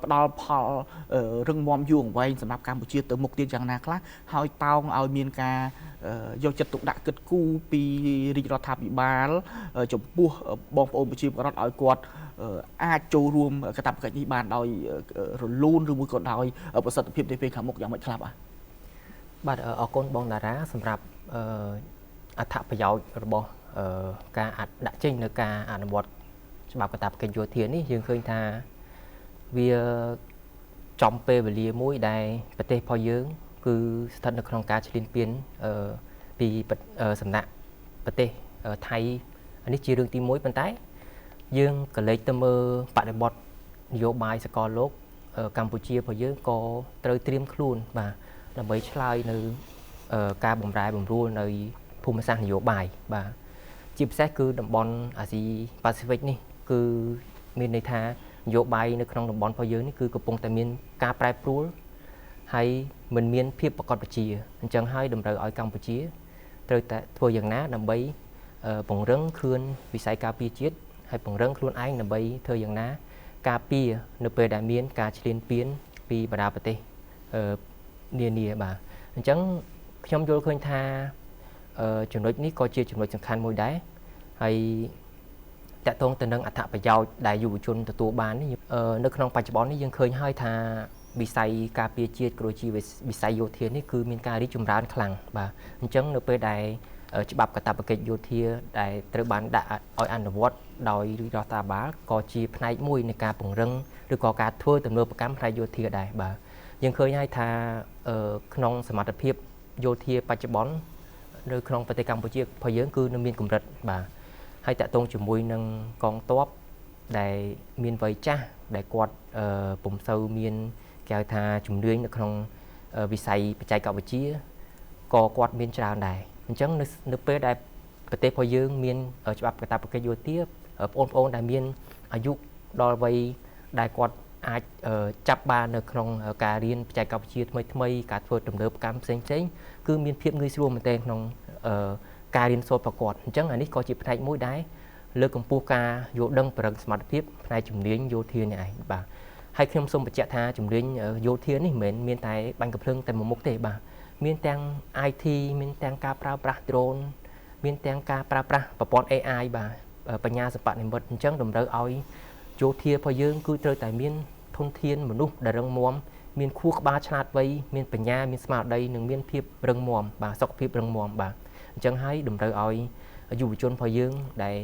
ផ្ដល់ផលរឹងមាំយូរអង្វែងសម្រាប់កម្ពុជាទៅមុខទៀតយ៉ាងណាខ្លះហើយតោងឲ្យមានការយកចិត្តទុកដាក់គិតគូរពីរាជរដ្ឋាភិបាលចំពោះបងប្អូនប្រជាពលរដ្ឋឲ្យគាត់អាចចូលរួមកាតព្វកិច្ចនេះបានដោយរលូនឬមួយក៏ដោយប្រសិទ្ធភាពនៅពេលខាងមុខយ៉ាងម៉េចខ្លះបាទអរគុណបងតារាសម្រាប់អត្ថប្រយោជន៍របស់ការដាក់ចេញនៅការអនុវត្តច្បាប់កាតព្វកិច្ចយោធានេះយើងឃើញថាវាចំពេលវេលាមួយដែលប្រទេសរបស់យើងគឺស្ថិតនៅក្នុងការឈ្លានពានពីសំណាក់ប្រទេសថៃនេះជារឿងទី1ប៉ុន្តែយើងក៏លេចទៅមើលបរិបទនយោបាយសកលលោកកម្ពុជារបស់យើងក៏ត្រូវត្រៀមខ្លួនបាទដើម្បីឆ្លើយនៅការបម្រែបម្រួលនៅភូមិសាស្ត្រនយោបាយបាទជាពិសេសគឺតំបន់អាស៊ីប៉ាស៊ីហ្វិកនេះគឺមានន័យថានយោបាយនៅក្នុងតំបន់របស់យើងនេះគឺកំពុងតែមានការប្រែប្រួលហើយមិនមានភាពប្រកបប្រជាអញ្ចឹងហើយតម្រូវឲ្យកម្ពុជាត្រូវតែធ្វើយ៉ាងណាដើម្បីពង្រឹងខ្លួនវិស័យការពារជាតិហើយពង្រឹងខ្លួនឯងដើម្បីធ្វើយ៉ាងណាការពារនៅពេលដែលមានការឈ្លានពានពីបណ្ដាប្រទេសនានាបាទអញ្ចឹងខ្ញុំយល់ឃើញថាចំណុចនេះក៏ជាចំណុចសំខាន់មួយដែរហើយតកតងទៅនឹងអត្ថប្រយោជន៍ដែលយុវជនទទួលបាននេះនៅក្នុងបច្ចុប្បន្ននេះយើងឃើញហើយថាវិស័យការពារជាតិក៏ជាវិស័យយោធានេះគឺមានការរីកចម្រើនខ្លាំងបាទអញ្ចឹងនៅពេលដែលច្បាប់កាតព្វកិច្ចយោធាដែលត្រូវបានដាក់ឲ្យអនុវត្តដោយរដ្ឋាភិបាលក៏ជាផ្នែកមួយនៃការពង្រឹងឬក៏ការធ្វើទំនើបកម្មផ្នែកយោធាដែរបាទយើងឃើញហើយថាក្នុងសមត្ថភាពយោធាបច្ចុប្បន្ននៅក្នុងប្រទេសកម្ពុជារបស់យើងគឺនៅមានកម្រិតបាទហើយតាក់ទងជាមួយនឹងកងទ័ពដែលមានវ័យចាស់ដែលគាត់ពុំសូវមានគេហៅថាជំនាញនៅក្នុងវិស័យបច្ចេកវិទ្យាក៏គាត់មានច្រើនដែរអញ្ចឹងនៅពេលដែលប្រទេសរបស់យើងមានច្បាប់កាតព្វកិច្ចយោធាបងប្អូនដែលមានអាយុដល់វ័យដែលគាត់អាចចាប់បាននៅក្នុងការរៀនបច្ចេកវិទ្យាថ្មីៗការធ្វើទំនើបកម្មផ្សេងៗគឺមានភាពងាយស្រួលមែនទែនក្នុងការរៀនសូត្រប្រកបអញ្ចឹងអានេះក៏ជាផ្នែកមួយដែរលើកកម្ពស់ការយល់ដឹងប្រឹងសមត្ថភាពផ្នែកជំនាញយោធានេះឯងបាទហើយខ្ញុំសូមបញ្ជាក់ថាជំនាញយោធានេះមិនមែនមានតែបាញ់កាភ្លើងតែមួយមុខទេបាទមានទាំង IT មានទាំងការប្រើប្រាស់ drone មានទាំងការប្រើប្រាស់ប្រព័ន្ធ AI បាទបញ្ញាសិប្បនិម្មិតអញ្ចឹងតម្រូវឲ្យយោធារបស់យើងគឺត្រូវតែមានធនធានមនុស្សដែលរឹងមាំមានខួរក្បាលឆ្លាតវៃមានបញ្ញាមានស្មារតីនិងមានភាពរឹងមាំបាទសុខភាពរឹងមាំបាទអញ្ចឹងហើយតម្រូវឲ្យយុវជនរបស់យើងដែល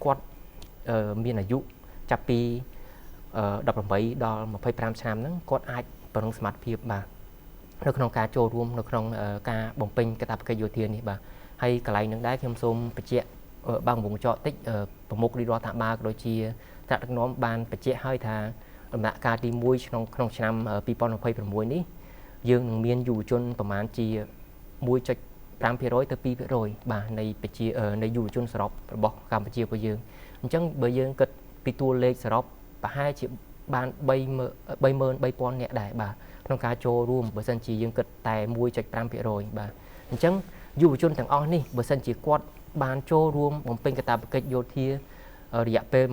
គាត់មានអាយុចាប់ពី18ដល់25ឆ្នាំហ្នឹងគាត់អាចប្រឹងសមត្ថភាពបាទនៅក្នុងការចូលរួមនៅក្នុងការបំពេញកាតព្វកិច្ចយោធានេះបាទហើយកន្លែងនឹងដែរខ្ញុំសូមបញ្ជាក់បើវងចោតតិចប្រមុខរាជរដ្ឋាភិបាលក៏ដូចជាថ្នាក់ដឹកនាំបានបញ្ជាក់ឲ្យថាដំណាក់កាលទី1ក្នុងឆ្នាំ2026នេះយើងនឹងមានយុវជនប្រមាណជា 1.5% ទៅ 2% បាទនៃយុវជនសរុបរបស់កម្ពុជារបស់យើងអញ្ចឹងបើយើងគិតពីតួលេខសរុបប្រហែលជាបាន 33,000 នាក់ដែរបាទក្នុងការចូលរួមបើសិនជាយើងគិតតែ 1.5% បាទអញ្ចឹងយុវជនទាំងអស់នេះបើសិនជាគាត់បានចូលរួមបំពេញកាតព្វកិច្ចយោធារយៈពេល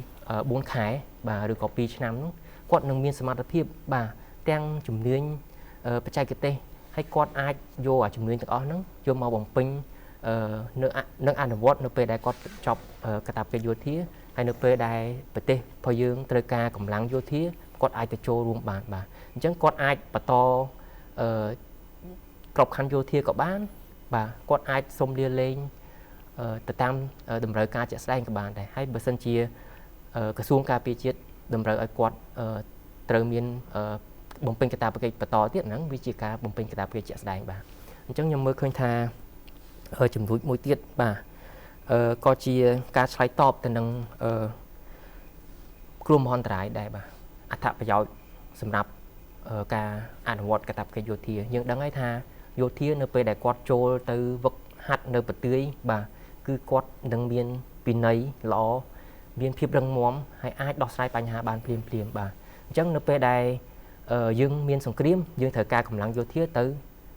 24ខែបាទឬក៏2ឆ្នាំនោះគាត់នឹងមានសមត្ថភាពបាទទាំងជំនាញបច្ចេកទេសហើយគាត់អាចយកអាជំនាញទាំងអស់ហ្នឹងយកមកបំពេញនៅអនុវត្តនៅពេលដែលគាត់ចប់កាតព្វកិច្ចយោធាហើយនៅពេលដែលប្រទេសរបស់យើងត្រូវការកម្លាំងយោធា គាត់អាចទៅចូលរួមបានបាទអញ្ចឹងគាត់អាចបន្តក្របខ័ណ្ឌយោធាក៏បានបាទគាត់អាចសុំលាលែងទៅតាមតម្រូវការជាក់ស្ដែងក៏បានដែរហើយបើសិនជាក្រសួងការពារជាតិតម្រូវឲ្យគាត់ត្រូវមានបំពេញកាតព្វកិច្ចបន្តទៀតហ្នឹងវាជាការបំពេញកាតព្វកិច្ចជាក់ស្ដែងបាទអញ្ចឹងខ្ញុំមើលឃើញថាជំនួយមួយទៀតបាទក៏ជាការឆ្លើយតបទៅនឹងគ្រោះមហន្តរាយដែរបាទអត្ថប្រយោជន៍សម្រាប់ការអនុវត្តកាតព្វកិច្ចយោធាយើងដឹងហើយថាយោធានៅពេលដែលគាត់ចូលទៅវឹកហាត់នៅប្រទាយបាទគឺគាត់នឹងមានពិន័យល្អមានភាពរឹងមាំហើយអាចដោះស្រាយបញ្ហាបានភ្លាមបាទអញ្ចឹងនៅពេលដែលយើងមានសង្គ្រាមយើងត្រូវការកម្លាំងយោធាទៅ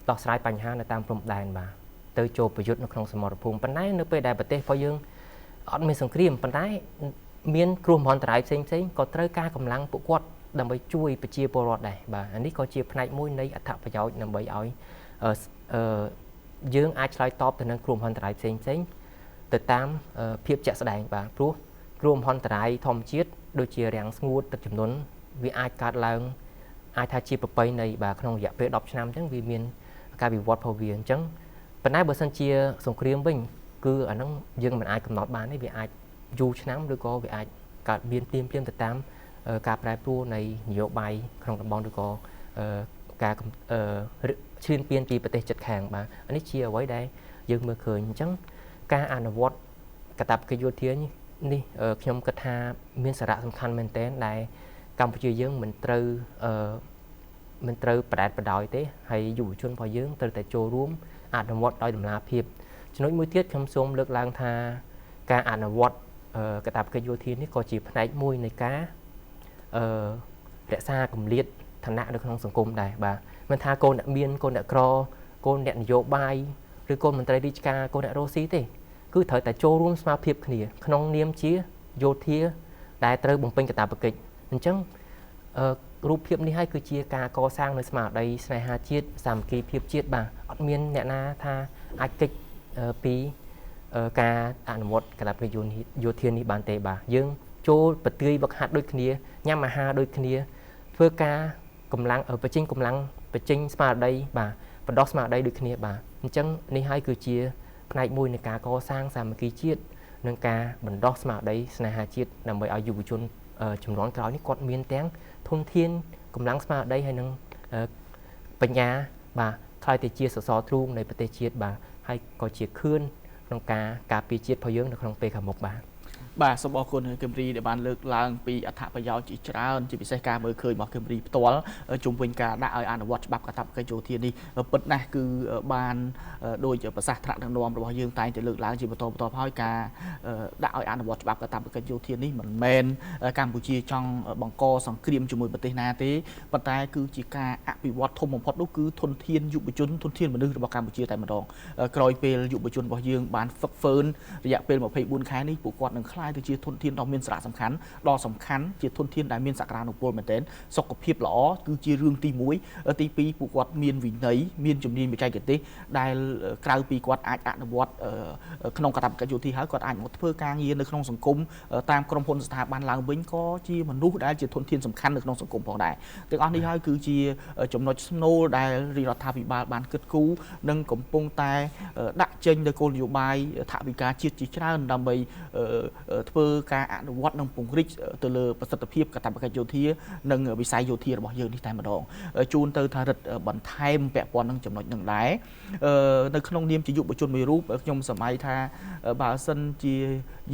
ដោះស្រាយបញ្ហានៅតាមព្រំដែនបាទទៅចូលប្រយុទ្ធនៅក្នុងសមរភូមិប៉ុន្តែនៅពេលដែលប្រទេសរបស់យើងអត់មានសង្គ្រាមប៉ុន្តែមានគ្រោះមហន្តរាយផ្សេងក៏ត្រូវការកម្លាំងពួកគាត់ដើម្បីជួយប្រជាពលរដ្ឋដែរបាទអានេះក៏ជាផ្នែកមួយនៃអត្ថប្រយោជន៍ដើម្បីឲ្យយើងអាចឆ្លើយតបទៅនឹងគ្រោះមហន្តរាយផ្សេងទៅតាមភាពជាក់ស្ដែងបាទព្រោះគ្រោះមហន្តរាយធម្មជាតិដូចជារាំងស្ងួតទឹកជំនន់វាអាចកើតឡើងអាចថាជាប្រពៃណីបាទក្នុងរយៈពេល10ឆ្នាំអញ្ចឹងវាមានការវិវត្តរបស់វាអញ្ចឹងប៉ុន្តែបើសិនជាសង្គ្រាមវិញគឺអាហ្នឹងយើងមិនអាចកំណត់បានទេវាអាចយូរឆ្នាំឬក៏វាអាចកើតមានភ្លាមទៅតាមការប្រែប្រួលនៃនយោបាយក្នុងតំបន់ឬក៏ការឈ្លានពានពីប្រទេសជិតខាងបាទនេះជាអ្វីដែលយើងមើលឃើញអញ្ចឹងការអនុវត្តកាតព្វកិច្ចយោធានេះខ្ញុំគិតថាមានសារៈសំខាន់មែនទែនដែលកម្ពុជាយើងមិនត្រូវបដែតបដោយទេហើយយុវជនរបស់យើងត្រូវតែចូលរួមអនុវត្តដោយតម្លាភាពចំណុចមួយទៀតខ្ញុំសូមលើកឡើងថាការអនុវត្តកាតព្វកិច្ចយោធានេះក៏ជាផ្នែកមួយនៃការរក្សាគម្លាតឋានៈនៅក្នុងសង្គមដែរបាទមិនថាកូនអ្នកមានកូនអ្នកក្រកូនអ្នកនយោបាយឬកូនមន្ត្រីរាជការកូនអ្នករស់ស៊ីទេគឺត្រូវតែចូលរួមស្មារតីគ្នាក្នុងនាមជាយោធាដែលត្រូវបំពេញកាតព្វកិច្ចអញ្ចឹងរូបភាពនេះហើយគឺជាការកសាងនៅស្មារតីស្នេហាជាតិសាមគ្គីភាពជាតិបាទអត់មានអ្នកណាថាអាចគេចពីការអនុវត្តកាតព្វកិច្ចយោធានេះបានទេបាទយើងចូលប្រទាយវឹកហាត់ដូចគ្នាញ៉ាំអាហារដូចគ្នាធ្វើការកម្លាំងបញ្ចេញកម្លាំងបញ្ចេញស្មារតីបាទបណ្ដោះស្មារតីដូចគ្នាបាទអញ្ចឹងនេះហើយគឺជាផ្នែកមួយនៃការកសាងសាមគ្គីជាតិនិងការបណ្ដោះស្មារតីស្នេហាជាតិដើម្បីឲ្យយុវជនជំនាន់ក្រោយនេះគាត់មានទាំងធនធានកម្លាំងស្មារតីហើយនិងបញ្ញាបាទខ្លាយទៅជាសសរទ្រូងនៃប្រទេសជាតិបាទហើយក៏ជាខឿនក្នុងការពារជាតិរបស់យើងនៅក្នុងពេលខាងមុខបាទបាទសូមអរគុណគឹមរីដែលបានលើកឡើងពីអត្ថប្រយោជន៍ជាច្រើនជាពិសេសការមើលឃើញរបស់គឹមរីផ្ទាល់ជុំវិញការដាក់ឲ្យអនុវត្តច្បាប់កាតព្វកិច្ចយោធានេះពិតណាស់គឺបានដោយប្រសាសន៍ថ្នាក់ដឹកនាំរបស់យើងតែងតែលើកឡើងជាបន្តហើយការដាក់ឲ្យអនុវត្តច្បាប់កាតព្វកិច្ចយោធានេះមិនមែនកម្ពុជាចង់បង្កសង្គ្រាមជាមួយប្រទេសណាទេប៉ុន្តែគឺជាការអភិវឌ្ឍធំបំផុតនោះគឺធនធានយុវជនធនធានមនុស្សរបស់កម្ពុជាតែម្ដងក្រោយពេលយុវជនរបស់យើងបានហ្វឹកហ្វឺនរយៈពេល24ខែនេះពួកគាត់នឹងខ្លាយទៅជាធនធានដ៏មានសារៈសំខាន់ដ៏សំខាន់ជាធនធានដែលមានសក្តានុពលមែនទែនសុខភាពល្អគឺជារឿងទី1ទី2ពួកគាត់មានវិន័យមានជំនាញបច្ចេកទេសដែលក្រៅពីគាត់អាចអនុវត្តក្នុងកាតព្វកិច្ចយោធាហើយគាត់អាចមកធ្វើការងារនៅក្នុងសង្គមតាមក្រុមហ៊ុនស្ថាប័នឡើងវិញក៏ជាមនុស្សដែលជាធនធានសំខាន់នៅក្នុងសង្គមផងដែរទាំងអស់នេះហើយគឺជាចំណុចស្នូលដែលរដ្ឋាភិបាលបានគិតគូរនិងកំពុងតែដាក់ចេញនូវគោលនយោបាយថវិកាជាតិជាច្រើនដើម្បីធ្វើការអនុវត្តនិងពង្រីកទៅលើប្រសិទ្ធភាពកាតព្វកិច្ចយោធានិងវិស័យយោធារបស់យើងនេះតែម្ដងជូនទៅថារិទ្ធបន្ថែមពាក់ព័ន្ធនឹងចំណុចនឹងដែរនៅក្នុងនាមជាយុវជនមួយរូបខ្ញុំសម័យថាបើសិនជា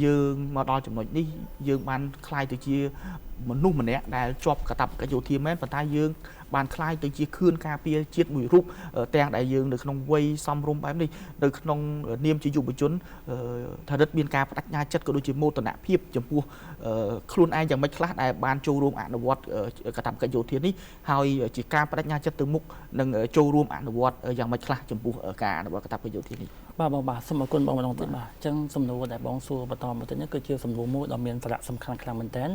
យើងមកដល់ចំណុចនេះយើងបានខ្លាយទៅជាមនុស្សម្នាក់ដែលជាប់កាតព្វកិច្ចយោធាមែនប៉ុន្តែយើងបានខ្លាយទៅជាខឿនការពារជាតិមួយរូបទាំងដែលយើងនៅក្នុងវ័យសំរុំបែបនេះនៅក្នុងនាមជាយុវជនថារិទ្ធមានការបដិញ្ញាចិត្តក៏ដូចជាមោទនភាពចំពោះខ្លួនឯងយ៉ាងម៉េចខ្លះដែលបានចូលរួមអនុវត្តកាតព្វកិច្ចយោធានេះហើយជាការបដិញ្ញាចិត្តទៅមុខនិងចូលរួមអនុវត្តយ៉ាងម៉េចខ្លះចំពោះការអនុវត្តកាតព្វកិច្ចយោធានេះបាទសូមអរគុណបងម្ដងទៀតបាទអញ្ចឹងសំណួរដែលបងសួរបន្តមកទៀតនេះគឺជាសំណួរមួយដ៏មានសារៈសំខាន់ខ្លាំងមែនទែន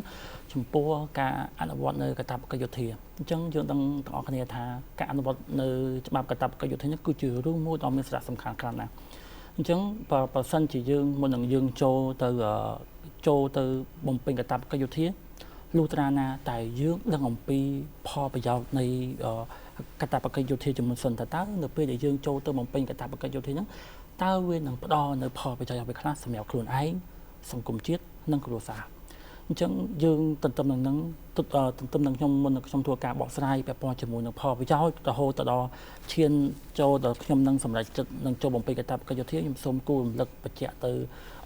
ចំពោះការអនុវត្តនៅកាតព្វកិច្ចយោធាអញ្ចឹងយើងទាំងអស់គ្នាថាការអនុវត្តនៅច្បាប់កាតព្វកិច្ចយោធានេះគឺជារឿងមួយដ៏មានសារៈសំខាន់ខ្លាំងណាស់អញ្ចឹងបើសិនជាយើងមុននឹងយើងចូលទៅបំពេញកាតព្វកិច្ចយោធា លុះត្រាណាតែយើងដឹងអំពីផលប្រយោជន៍នៃកតាបកិច្ចយោធាជំនុំសិនតើនៅពេលដែលយើងចូលទៅបំពេញកតាបកិច្ចយោធាហ្នឹងតើវានឹងផ្ដល់នៅផលប្រយោជន៍អ្វីខ្លះសម្រាប់ខ្លួនឯងសង្គមជាតិនិងគ្រួសារអញ្ចឹងយើងទន្ទឹមនឹងខ្ញុំមុននឹងខ្ញុំធ្វើការបកស្រាយពាក់ព័ន្ធជាមួយនឹងផលប្រយោជន៍រហូតទៅដល់ឈានចូលដល់ខ្ញុំនឹងសម្រេចចិត្តនឹងចូលបំពេញកតាបកិច្ចយោធាខ្ញុំសូមគូរំលឹកបញ្ជាក់ទៅ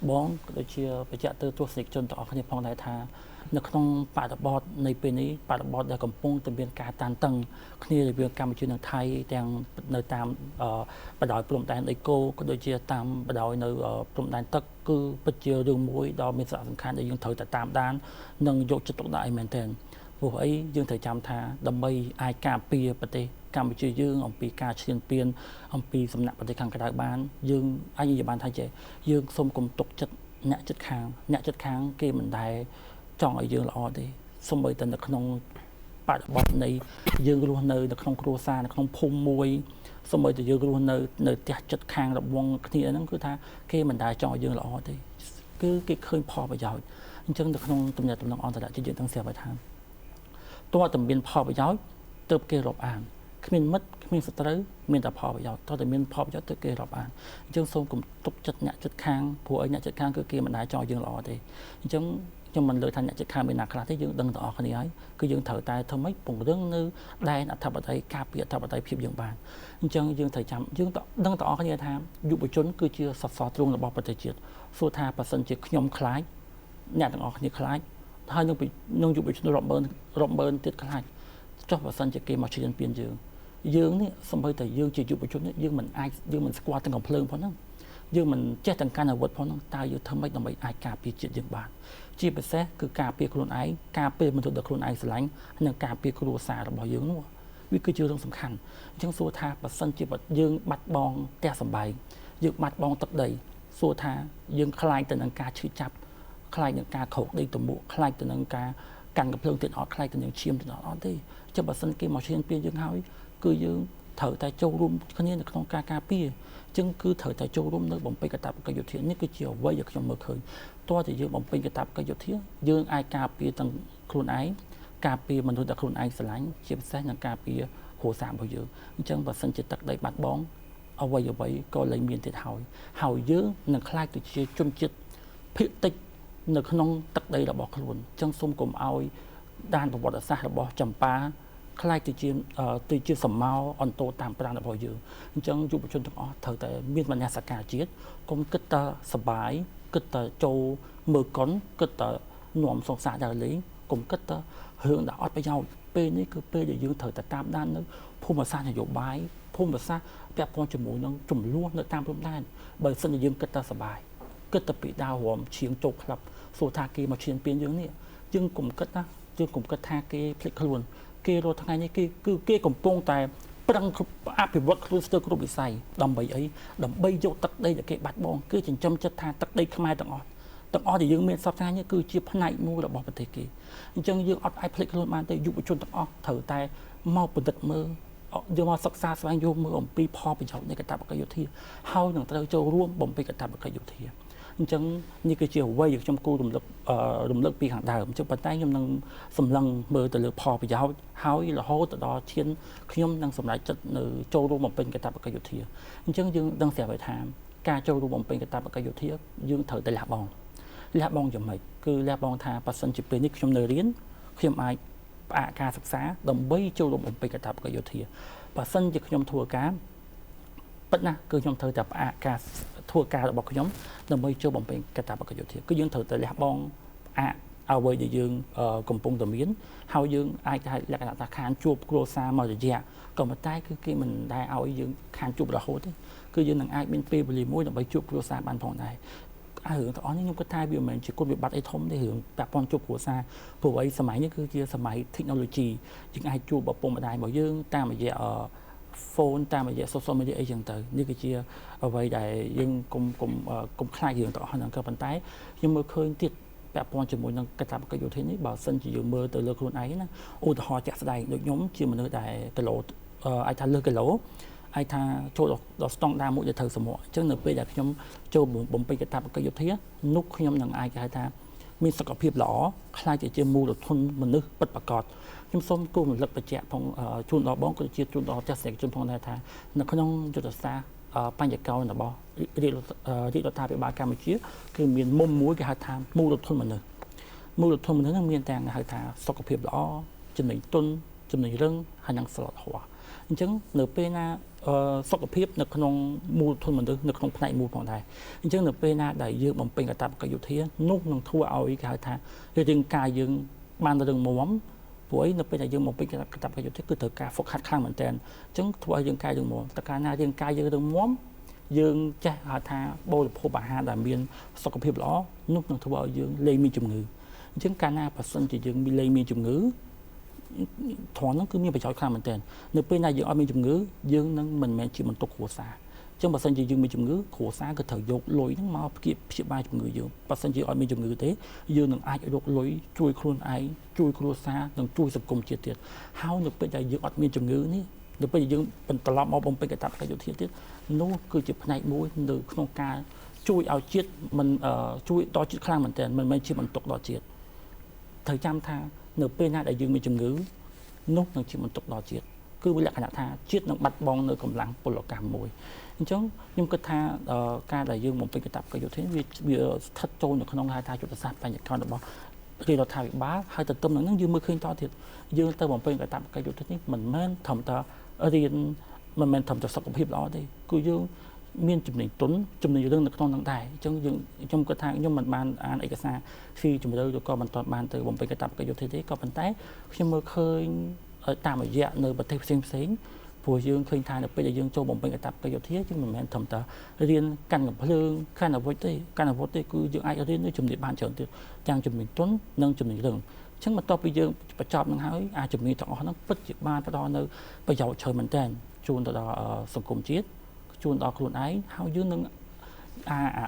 បងក៏ដូចជាបញ្ជាក់ទៅទស្សនិកជនទាំងអស់គ្នាផងដែរថានៅក្នុងបរិបទនៃពេលនេះបរិបទដែលកំពុងតែមានការតានតឹងគ្នារវាងកម្ពុជានិងថៃទាំងនៅតាមបណ្ដោយព្រំដែនដីគោក៏ដូចជាតាមបណ្ដោយនៅព្រំដែនទឹកគឺពិតជារឿងមួយដ៏មានសារៈសំខាន់ដែលយើងត្រូវតែតាមដាននិងយកចិត្តទុកដាក់ឲ្យមែនទែនព្រោះអីយើងត្រូវចាំថាដើម្បីអាចការពារប្រទេសកម្ពុជាយើងអំពីការឈ្លានពានអំពីសំណាក់ប្រទេសខាងក្រៅបានយើងអាចនិយាយបានថាចេះយើងសូមកុំទុកចិត្តអ្នកចិត្តខាងគេមិនដែលចង់ឲ្យយើងល្អទេសូម្បីតែនៅក្នុងបរិបទនៃយើងរស់នៅក្នុងគ្រួសារនៅក្នុងភូមិមួយសូម្បីតែយើងរស់នៅផ្ទះចិត្តខាងរបងគ្នាហ្នឹងគឺថាគេមិនដែលចង់ឲ្យយើងល្អទេគឺគេឃើញផលប្រយោជន៍អញ្ចឹងនៅក្នុងទំនាក់ទំនងអន្តរជាតិយើងទាំងស្រាប់ថាតើតែមានផលប្រយោជន៍ទើបគេរាប់អានគ្មានមិត្តគ្មានសត្រូវមានតែផលប្រយោជន៍តើតែមានផលប្រយោជន៍ទើបគេរាប់អានអញ្ចឹងសូមគំទុកចិត្តអ្នកចិត្តខាងព្រោះឲ្យអ្នកចិត្តខាងគឺគេមិនដែលចង់ឲ្យយើងល្អទេអញ្ចឹងខ្ញុំមិនលើកថាអ្នកចិត្តខាងមានណាខ្លះទេយើងដឹងទាំងអស់គ្នាហើយគឺយើងត្រូវតែធ្វើម៉េចពង្រឹងនៅដែនអធិបតេយ្យការពារអធិបតេយ្យភាពយើងបានអញ្ចឹងយើងត្រូវចាំយើងដឹងទាំងអស់គ្នាថាយុវជនគឺជាសសរទ្រូងរបស់ប្រទេសជាតិសួរថាបើសិនជាខ្ញុំខ្លាចអ្នកទាំងអស់គ្នាខ្លាចហើយនឹងយុវជនរាប់ម៉ឺនទៀតខ្លាចចុះបើសិនជាគេមកឈ្លានពានយើងនេះសូម្បីតែយើងជាយុវជនយើងមិនស្គាល់ទាំងកំភ្លើងផងហ្នឹងយើងមិនចេះទាំងកាន់អាវុធផងហ្នឹងតើយើងធ្វើម៉េចដើម្បីអាចការពារជាតិយើងបានជាពិសេសគឺការពារខ្លួនឯងការពារមនុស្សដែលខ្លួនឯងស្រឡាញ់និងការពារគ្រួសាររបស់យើងនោះវាគឺជារឿងសំខាន់អញ្ចឹងសួរថាបើសិនជាយើងបាត់បង់ផ្ទះសម្បែងយើងបាត់បង់ទឹកដីសួរថាយើងខ្លាចទៅនឹងការឈឺចាប់ខ្លាចនឹងការខកដីទំក់ខ្លាចទៅនឹងការកាន់កំភ្លើងទៀតអត់ខ្លាចទៅនឹងឈាមទៀតអត់ទេអញ្ចឹងបើសិនគេមកឈានពានយើងហើយគឺយើងត្រូវតែចូលរួមគ្នានៅក្នុងការការពារអញ្ចឹងគឺត្រូវតែចូលរួមនៅបំពេញកាតព្វកិច្ចយោធានេះគឺជាអ្វីដែលខ្ញុំមើលឃើញតើតែយើងបំពេញកាតព្វកិច្ចយោធាយើងអាចការពារទាំងខ្លួនឯងការពារមនុស្សដែលខ្លួនឯងស្រឡាញ់ជាពិសេសនឹងការពារគ្រួសាររបស់យើងអញ្ចឹងបើសិនជាទឹកដីបាត់បង់អ្វីក៏លែងមានទៀតហើយយើងនឹងខ្លាចទៅជាជនជាតិភាគតិចនៅក្នុងទឹកដីរបស់ខ្លួនអញ្ចឹងសូមកុំឲ្យដានប្រវត្តិសាស្ត្ររបស់ចម្ប៉ាខ្លាចទៅជាសម្ោអន្តោតាមប្រាំងរបស់យើងអញ្ចឹងយុវជនទាំងអស់ត្រូវតែមានមនសិការជាតិកុំគិតតែសបាយគិតតែចូលមើលកុនគិតតែនាំសង្សារដើរលេងកុំគិតតែរឿងដែលអត់ប្រយោជន៍ពេលនេះគឺពេលដែលយើងត្រូវតែតាមដាននៅភូមិសាស្ត្រនយោបាយភូមិសាស្ត្រពាក់ព័ន្ធជាមួយនឹងចំនួននៅតាមព្រំដែនបើមិនជាយើងគិតតែសបាយគិតតែពីដៅរំឈៀងចូលក្លឹបសួរថាគេមកឈានពានយើងនេះយើងកុំគិតថាគេភ្លេចខ្លួនគេរាល់ថ្ងៃនេះគឺគេកំពុងតែប្រឹងអភិវឌ្ឍខ្លួនស្ទើរគ្រប់វិស័យដើម្បីអីដើម្បីយកទឹកដីដែលគេបាត់បង់គឺចិញ្ចឹមចិត្តថាទឹកដីខ្មែរទាំងអស់ដែលយើងមានសពថ្ងៃនេះគឺជាផ្នែកមួយរបស់ប្រទេសគេអញ្ចឹងយើងអត់អាចភ្លេចខ្លួនបានទេយុវជនទាំងអស់ត្រូវតែមកពិនិត្យមើលយកមកសិក្សាស្វែងយល់មើលអំពីផលប្រយោជន៍នៃកាតព្វកិច្ចយោធាហើយនឹងត្រូវចូលរួមបំពេញកាតព្វកិច្ចយោធាអញ្ចឹងនេះគឺជាអ្វីដែលខ្ញុំគូរំលឹកពីខាងដើមអញ្ចឹងប៉ុន្តែខ្ញុំនឹងសម្លឹងមើលទៅលើផលប្រយោជន៍ហើយរហូតទៅដល់ឈានខ្ញុំនឹងសម្រេចចិត្តនៅចូលរួមបំពេញកាតព្វកិច្ចយោធាអញ្ចឹងយើងដឹងស្រាប់ហើយថាការចូលរួមបំពេញកាតព្វកិច្ចយោធាយើងត្រូវតែលះបង់យ៉ាងម៉េចគឺលះបង់ថាប៉ះសិនជាពេលនេះខ្ញុំនៅរៀនខ្ញុំអាចផ្អាកការសិក្សាដើម្បីចូលរួមបំពេញកាតព្វកិច្ចយោធាប៉ះសិនជាខ្ញុំធ្វើការប៉ុន្តែគឺខ្ញុំត្រូវតែផ្អាកការធ្វើការរបស់ខ្ញុំដើម្បីចូលបំពេញកាតព្វកិច្ចយោធាគឺយើងត្រូវតែលះបង់ផ្អាកអ្វីដែលយើងកំពុងតែមានហើយយើងអាចថាលក្ខណៈថាខានជួបគ្រួសារមួយរយៈក៏ប៉ុន្តែគឺគេមិនដែលឲ្យយើងខានជួបរហូតទេគឺយើងនឹងអាចមានពេលវេលាមួយដើម្បីជួបគ្រួសារបានផងដែររឿងទាំងអស់នេះខ្ញុំគិតថាវាមិនមែនជាគុណវិបត្តិអីធំទេរឿងពាក់ព័ន្ធជួបគ្រួសារព្រោះអីសម័យនេះគឺជាសម័យ technology យើងអាចជួបឪពុកម្ដាយរបស់យើងតាមរយៈphone តាមរយៈ social media អីចឹងទៅនេះគឺជាអ្វីដែលយើងកុំខ្លាចរឿងទាំងអស់ហ្នឹងក៏ប៉ុន្តែខ្ញុំមើលឃើញទៀតពាក់ព័ន្ធជាមួយនឹងកាតព្វកិច្ចយោធានេះបើសិនជាយើងមើលទៅលើខ្លួនឯងណាឧទាហរណ៍ជាក់ស្ដែងដូចខ្ញុំជាមនុស្សដែលគីឡូអាចថាលើសគីឡូអាចថាចូលដល់ស្តង់ដារមួយដែលត្រូវសម្រក់អញ្ចឹងនៅពេលដែលខ្ញុំចូលបំពេញកាតព្វកិច្ចយោធានោះខ្ញុំនឹងអាចហៅថា មានសុខភាពល្អខ្លាចជាមូលធនមនុស្សពិតប្រាកដខ្ញុំសូមគូររំលឹកបញ្ជាក់ផងជូនដល់បងក៏ជាជូនដល់ទស្សនិកជនផងដែរថានៅក្នុងយុទ្ធសាស្ត្របញ្ញកោរបស់រាជរដ្ឋាភិបាលកម្ពុជាគឺមានមុំមួយគេហៅថាមូលធនមនុស្សហ្នឹងមានទាំងហៅថាសុខភាពល្អចំណេញទុនចំណេញរឹងហើយនិងស្លូតហួរអញ្ចឹងនៅពេលណាសុខភាពនៅក្នុងមូលធនមនុស្សនៅក្នុងផ្នែកមួយផងដែរអញ្ចឹងនៅពេលណាដែលយើងបំពេញកាតព្វកិច្ចយោធានោះនឹងធ្វើឲ្យគេហៅថារាងកាយយើងបានរឹងមាំព្រោះនៅពេលដែលយើងបំពេញកាតព្វកិច្ចយោធាគឺត្រូវការហ្វឹកហាត់ខ្លាំងមែនទែនអញ្ចឹងធ្វើឲ្យរាងកាយរឹងមាំតែកាលណារាងកាយយើងរឹងមាំយើងចេះហៅថាបរិភោគអាហារដែលមានសុខភាពល្អនោះនឹងធ្វើឲ្យយើងលែងមានជំងឺអញ្ចឹងកាលណាបើសិនជាយើងលែងមានជំងឺធនហ្នឹងគឺមានប្រយោជន៍ខ្លាំងមែនទែននៅពេលណាយើងអត់មានជំងឺយើងនឹងមិនមែនជាបន្ទុកគ្រួសារអញ្ចឹងបើសិនជាយើងមានជំងឺគ្រួសារគឺត្រូវយកលុយហ្នឹងមកព្យាបាលជំងឺយើងបើសិនជាអត់មានជំងឺទេយើងនឹងអាចរកលុយជួយខ្លួនឯងជួយគ្រួសារនិងជួយសង្គមជាតិទៀតហើយនៅពេលដែលយើងអត់មានជំងឺនេះនៅពេលយើងបន្តឡប់មកបំពេញកាតព្វកិច្ចយោធាទៀតនោះគឺជាផ្នែកមួយនៅក្នុងការជួយឲ្យជាតិមិនជួយដល់ជាតិខ្លាំងមែនទែនមិនមែនជាបន្ទុកដល់ជាតិត្រូវចាំថានៅពេលណាដែលយើងមានជំងឺនោះនឹងជាបន្ទុកដល់ជាតិគឺលក្ខណៈថាជាតិនឹងបាត់បង់នៅកម្លាំងពលកម្មមួយអញ្ចឹងខ្ញុំគិតថាការដែលយើងបំពេញកាតព្វកិច្ចយោធាវាស្ថិតចូលនៅក្នុងហៅថាយុទ្ធសាស្ត្របញ្ញកោរបស់រាជរដ្ឋាភិបាលហើយទៅទំនឹងយើងមើលឃើញតទៀតយើងទៅបំពេញកាតព្វកិច្ចយោធានេះមិនមែនត្រឹមតែរៀនមិនមែនត្រឹមតែសុខភាពល្អទេគឺយើងមានចំណេញទុនចំណេញរឿងនៅក្នុងនឹងដែរអញ្ចឹងខ្ញុំគិតថាខ្ញុំមិនបានអានឯកសារស៊ីជម្រៅឬក៏មិនទាន់បានទៅបំពេញកាតព្វកិច្ចយោធាទេក៏ប៉ុន្តែខ្ញុំមើលឃើញតាមរយៈនៅប្រទេសផ្សេងព្រោះយើងឃើញថានៅពេលដែលយើងចូលបំពេញកាតព្វកិច្ចយោធាយើងមិនមែនត្រឹមតែរៀនកាន់កំភ្លើងកាន់អាវុធទេគឺយើងអាចរៀននៅជំនាញបានច្រើនទៀតទាំងជំនាញទុននិងជំនាញរឿងអញ្ចឹងបន្ទាប់ពីយើងបញ្ចប់នឹងហើយអាជំនាញទាំងអស់ហ្នឹងពិតជាបានផ្ដល់នៅប្រយោជន៍ច្រើនមែនទែនជូនទៅដល់សង្គមជាតិជូនដល់ខ្លួនឯងហើយយើងនឹង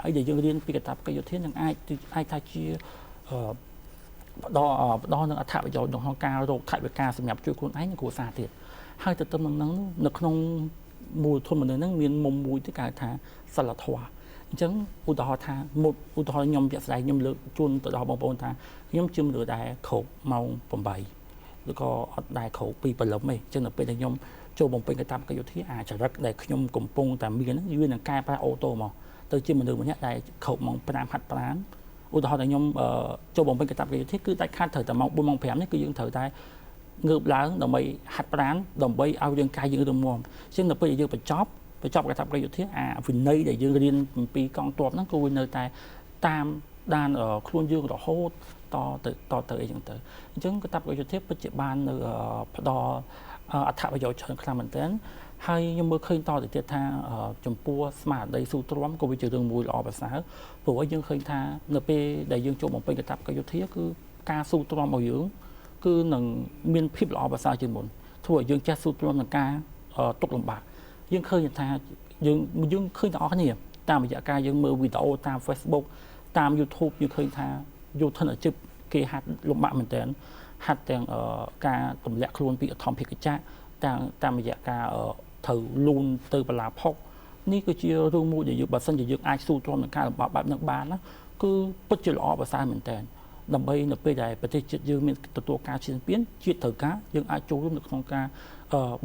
អីដែលយើងរៀនពីកាតព្វកិច្ចយោធានឹងអាចថាជាផ្ដល់នឹងអត្ថប្រយោជន៍ក្នុងការរកថវិកាសម្រាប់ជួយខ្លួនឯងនិងគ្រួសារទៀតហើយទៅនឹងនៅក្នុងមូលធនមនុស្សហ្នឹងមានមុំមួយទៀតគេហៅថាសិលធម៌អញ្ចឹងឧទាហរណ៍ខ្ញុំជាក់ស្ដែងខ្ញុំលើកជូនទៅដល់បងប្អូនថាខ្ញុំជាមនុស្សដែលក្រោកម៉ោង8ឬក៏អត់ដែលក្រោក2ព្រលឹមទេអញ្ចឹងនៅពេលដែលខ្ញុំចូលបំពេញកាតព្វកិច្ចយោធាអាចរិតដែលខ្ញុំកំពុងតែមានហ្នឹងវានឹងកែប្រែអូតូមកទៅជាមនុស្សម្នាក់ដែលក្រោកម៉ោង5ហាត់ប្រាណឧទាហរណ៍ថាខ្ញុំចូលបំពេញកាតព្វកិច្ចយោធាគឺដាច់ខាតត្រូវតែម៉ោង4ម៉ោង5នេះគឺយើងត្រូវតែងើបឡើងដើម្បីហាត់ប្រាណដើម្បីឲ្យរាងកាយយើងរឹងមាំអញ្ចឹងនៅពេលដែលយើងបញ្ចប់កាតព្វកិច្ចយោធាវិន័យដែលយើងរៀនអំពីកងទ័ពហ្នឹងគឺវានៅតែតាមដានខ្លួនយើងរហូតតទៅអីចឹងទៅអញ្ចឹងកាតព្វកិច្ចយោធាពិតជាបាននៅផ្ដល់អត្ថប្រយោជន៍ច្រើនខ្លាំងមែនទែនហើយខ្ញុំមើលឃើញតទៅទៀតថាចំពោះស្មារតីស៊ូទ្រាំក៏វាជារឿងមួយល្អប្រសើរព្រោះយើងឃើញថានៅពេលដែលយើងចូលបំពេញកាតព្វកិច្ចយោធាគឺការស៊ូទ្រាំរបស់យើងគឺនឹងមានភាពល្អប្រសើរជាងមុនធ្វើឲ្យយើងចេះស៊ូទ្រាំនឹងការទុកលំបាកយើងឃើញថាយើងឃើញទាំងអស់គ្នាតាមរយៈការយើងមើលវីដេអូតាម Facebook តាម YouTube យើងឃើញថាយោធនអាជីពគេហាត់លំបាកមែនទែនហាត់ទាំងការទម្លាក់ខ្លួនពីអធម្មភិកចៈតាមរយៈការត្រូវលូនទៅបលាផុកនេះគឺជារឿងមួយដែលយើងបើសិនជាយើងអាចស៊ូទ្រាំនឹងការលំបាកបែបហ្នឹងបានណាគឺពិតជាល្អប្រសើរមែនទែនដើម្បីនៅពេលដែលប្រទេសជាតិយើងមានទទួលការឈានពានជាតិត្រូវការយើងអាចចូលរួមនៅក្នុងការ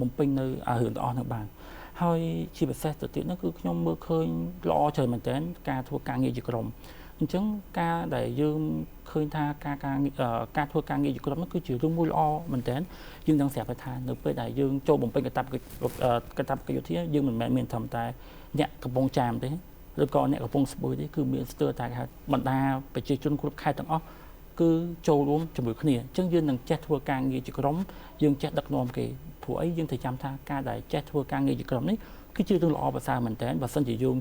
បំពេញនៅរឿងទាំងអស់ហ្នឹងបានហើយជាពិសេសទៅទៀតនោះគឺខ្ញុំមើលឃើញល្អច្រើនមែនទែនការធ្វើការងារជាក្រុមអញ្ចឹងការដែលយើងឃើញថាការធ្វើការងារជាក្រុមនោះគឺជារឿងមួយល្អមែនទែនយើងនឹងស្រាប់ថានៅពេលដែលយើងចូលបំពេញកាតព្វកិច្ចយោធាយើងមិនមែនមានត្រឹមតែអ្នកកំពុងចាមទេឬក៏អ្នកកំពុងស្បើយទេគឺមានស្ទើរតែបណ្ដាប្រជាជនគ្រប់ខេត្តទាំងអស់គឺចូលរួមជាមួយគ្នាអញ្ចឹងយើងនឹងចេះធ្វើការងារជាក្រុមយើងចេះដឹកនាំគេព្រោះអីយើងត្រូវចាំថាការដែលចេះធ្វើការងារជាក្រុមនេះគឺជារឿងល្អប្រសើរមែនទែនបើសិនជាយើង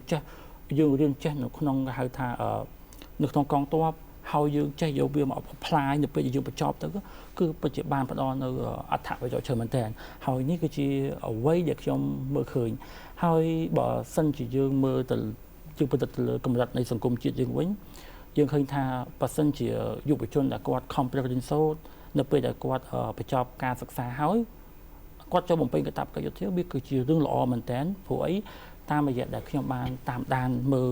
រៀនចេះនៅក្នុងគេហៅថានៅក្នុងកងទ័ពហើយយើងចេះយកវាមកផ្លាយនៅពេលដែលយើងបញ្ចប់ទៅគឺពិតជាបានផ្ដល់នៅអត្ថប្រយោជន៍ច្រើនមែនទែនហើយនេះគឺជាអ្វីដែលខ្ញុំមើលឃើញហើយបើសិនជាយើងមើលទៅយើងពិតទៅលើកម្រិតនៃសង្គមជាតិយើងវិញយើងឃើញថាបើសិនជាយុវជនដែលគាត់ខំប្រឹងរៀនសូត្រនៅពេលដែលគាត់បញ្ចប់ការសិក្សាហើយគាត់ចូលបំពេញកាតព្វកិច្ចយោធាវាគឺជារឿងល្អមែនទែនព្រោះអីតាមរយៈដែលខ្ញុំបានតាមដានមើល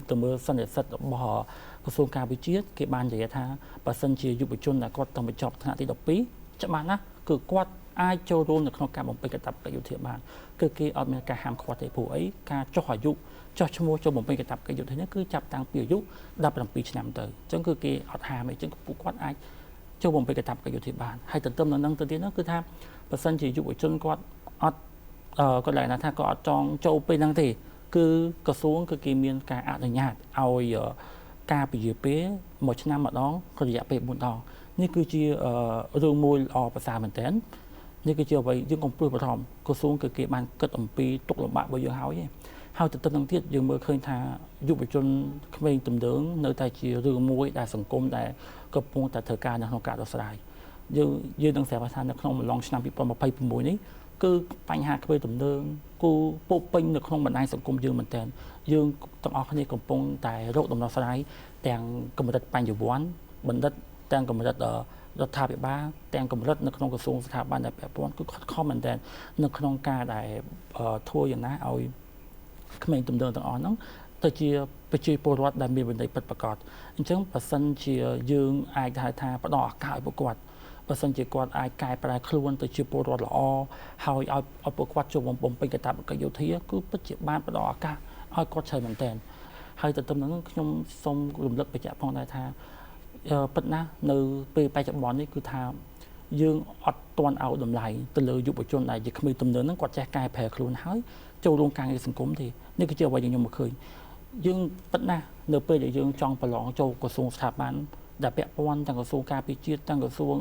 ទៅមើលសន្និសីទរបស់ ក្រសួងការវិជាតិគេបាននិយាយថាបើសិនជាយុវជនដែលគាត់ต้องបញ្ចប់ថ្នាក់ទី12ច្បាស់ណាស់គឺគាត់អាចចូលរួមនៅក្នុងការបំពេញកាតព្វកិច្ចយោធាបានគឺគេអត់មានការហាមឃាត់ទេព្រោះអីការចុះអាយុចុះឈ្មោះចូលបំពេញកាតព្វកិច្ចយោធានេះគឺចាប់តាំងពីអាយុ17ឆ្នាំទៅអញ្ចឹងគឺគេអត់ហាមអីអញ្ចឹងពួកគាត់អាចចូលបំពេញកាតព្វកិច្ចយោធាបានហើយទន្ទឹមនឹងនឹងទៅទៀតនោះគឺថាបើសិនជាយុវជនគាត់អត់គាត់ឡើងថាគាត់អត់ចង់ចូលពេលហ្នឹងទេគឺក្រសួងគឺគេមានការអនុញ្ញាតឲ្យការពជាពេលមួយឆ្នាំម្ដងរយៈពេល4ដងនេះគឺជារឿងមួយល្អប្រសើរមែនទែននេះគឺជាអ្វីយើងកុំព្រួយបារម្ភក្រសួងគឺគេបានគិតអំពីទុកលំបាករបស់យើងហើយទៅនឹងទៀតយើងមើលឃើញថាយុវជនក្មេងទំនើងនៅតែជារឿងមួយដែលសង្គមដែលកំពុងតែត្រូវការនៅក្នុងការដោះស្រាយយើងនឹងស្រាប់ថានៅក្នុងអំឡុងឆ្នាំ2026នេះគឺបញ្ហាក្មេងទំនើងគូពោពេញនៅក្នុងបណ្ដាញសង្គមយើងមែនទែនយើងទាំងអស់គ្នាកំពុងតែរកដំណោះស្រាយទាំងកម្រិតបញ្ញវន្តបណ្ឌិតទាំងកម្រិតរដ្ឋាភិបាលទាំងកម្រិតនៅក្នុងក្រសួងស្ថាប័នដែលពាក់ព័ន្ធគឺខិតខំមែនទែននៅក្នុងការដែលធ្វើយ៉ាងណាឲ្យក្មេងទំនើងទាំងអស់ហ្នឹងទៅជាប្រជាពលរដ្ឋដែលមានវិន័យពិតប្រាកដអញ្ចឹងបើសិនជាយើងអាចហៅថាផ្ដល់ឱកាសឲ្យពួកគាត់បើសិនជាគាត់អាចកែប្រែខ្លួនទៅជាពលរដ្ឋល្អហើយឲ្យពួកគាត់ចូលបំពេញកាតព្វកិច្ចយោធាគឺពិតជាបានផ្ដល់ឱកាសឲ្យគាត់ច្រើនមែនទែនហើយទៅទៅនឹងខ្ញុំសូមរំលឹកបញ្ជាក់ផងដែរថាពិតណាស់នៅពេលបច្ចុប្បន្ននេះគឺថាយើងអត់ទាន់ឲ្យតម្លៃទៅលើយុវជនដែលជាក្មេងទំនើងហ្នឹងគាត់ចេះកែប្រែខ្លួនហើយចូលរួមការងារសង្គមទេនេះគឺជាអ្វីដែលខ្ញុំមកឃើញយើងពិតណាស់នៅពេលដែលយើងចង់ប្រឡងចូលក្រសួងស្ថាប័នដែលពាក់ព័ន្ធទាំងក្រសួងការពារជាតិទាំងក្រសួង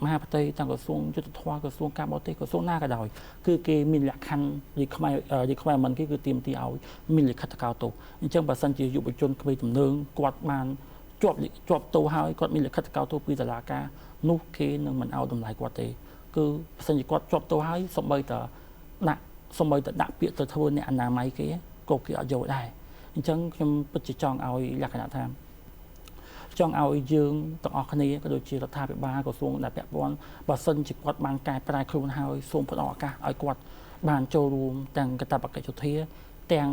មហាផ្ទៃទាំងក្រសួងយុទ្ធភ័ពក្រសួងការបរទេសក្រសួងណាក៏ដោយគឺគេមានលក្ខខណ្ឌរាជខ្មែរមិនគេគឺទាមទារឲ្យមានលិខិតកោតទោសអញ្ចឹងបើសិនជាយុវជនក្មេងទំនើងគាត់បានជាប់ទោសហើយគាត់មានលិខិតកោតទោសពីតុលាការនោះគេនឹងមិនឲ្យតម្លៃគាត់ទេគឺបើសិនជាគាត់ជាប់ទោសហើយសូម្បីតែដាក់ពាក្យទៅធ្វើអ្នកអនាម័យគេក៏គេអត់យកដែរអញ្ចឹងខ្ញុំពិតជាចង់ឲ្យលក្ខណៈថាចង់ឲ្យយើងទាំងអស់គ្នាក៏ដូចជារដ្ឋាភិបាលក្រសួងដែលពាក់ព័ន្ធបើសិនជាគាត់បានកែប្រែខ្លួនហើយសូមផ្ដល់ឱកាសឲ្យគាត់បានចូលរួមទាំងកាតព្វកិច្ចយោធាទាំង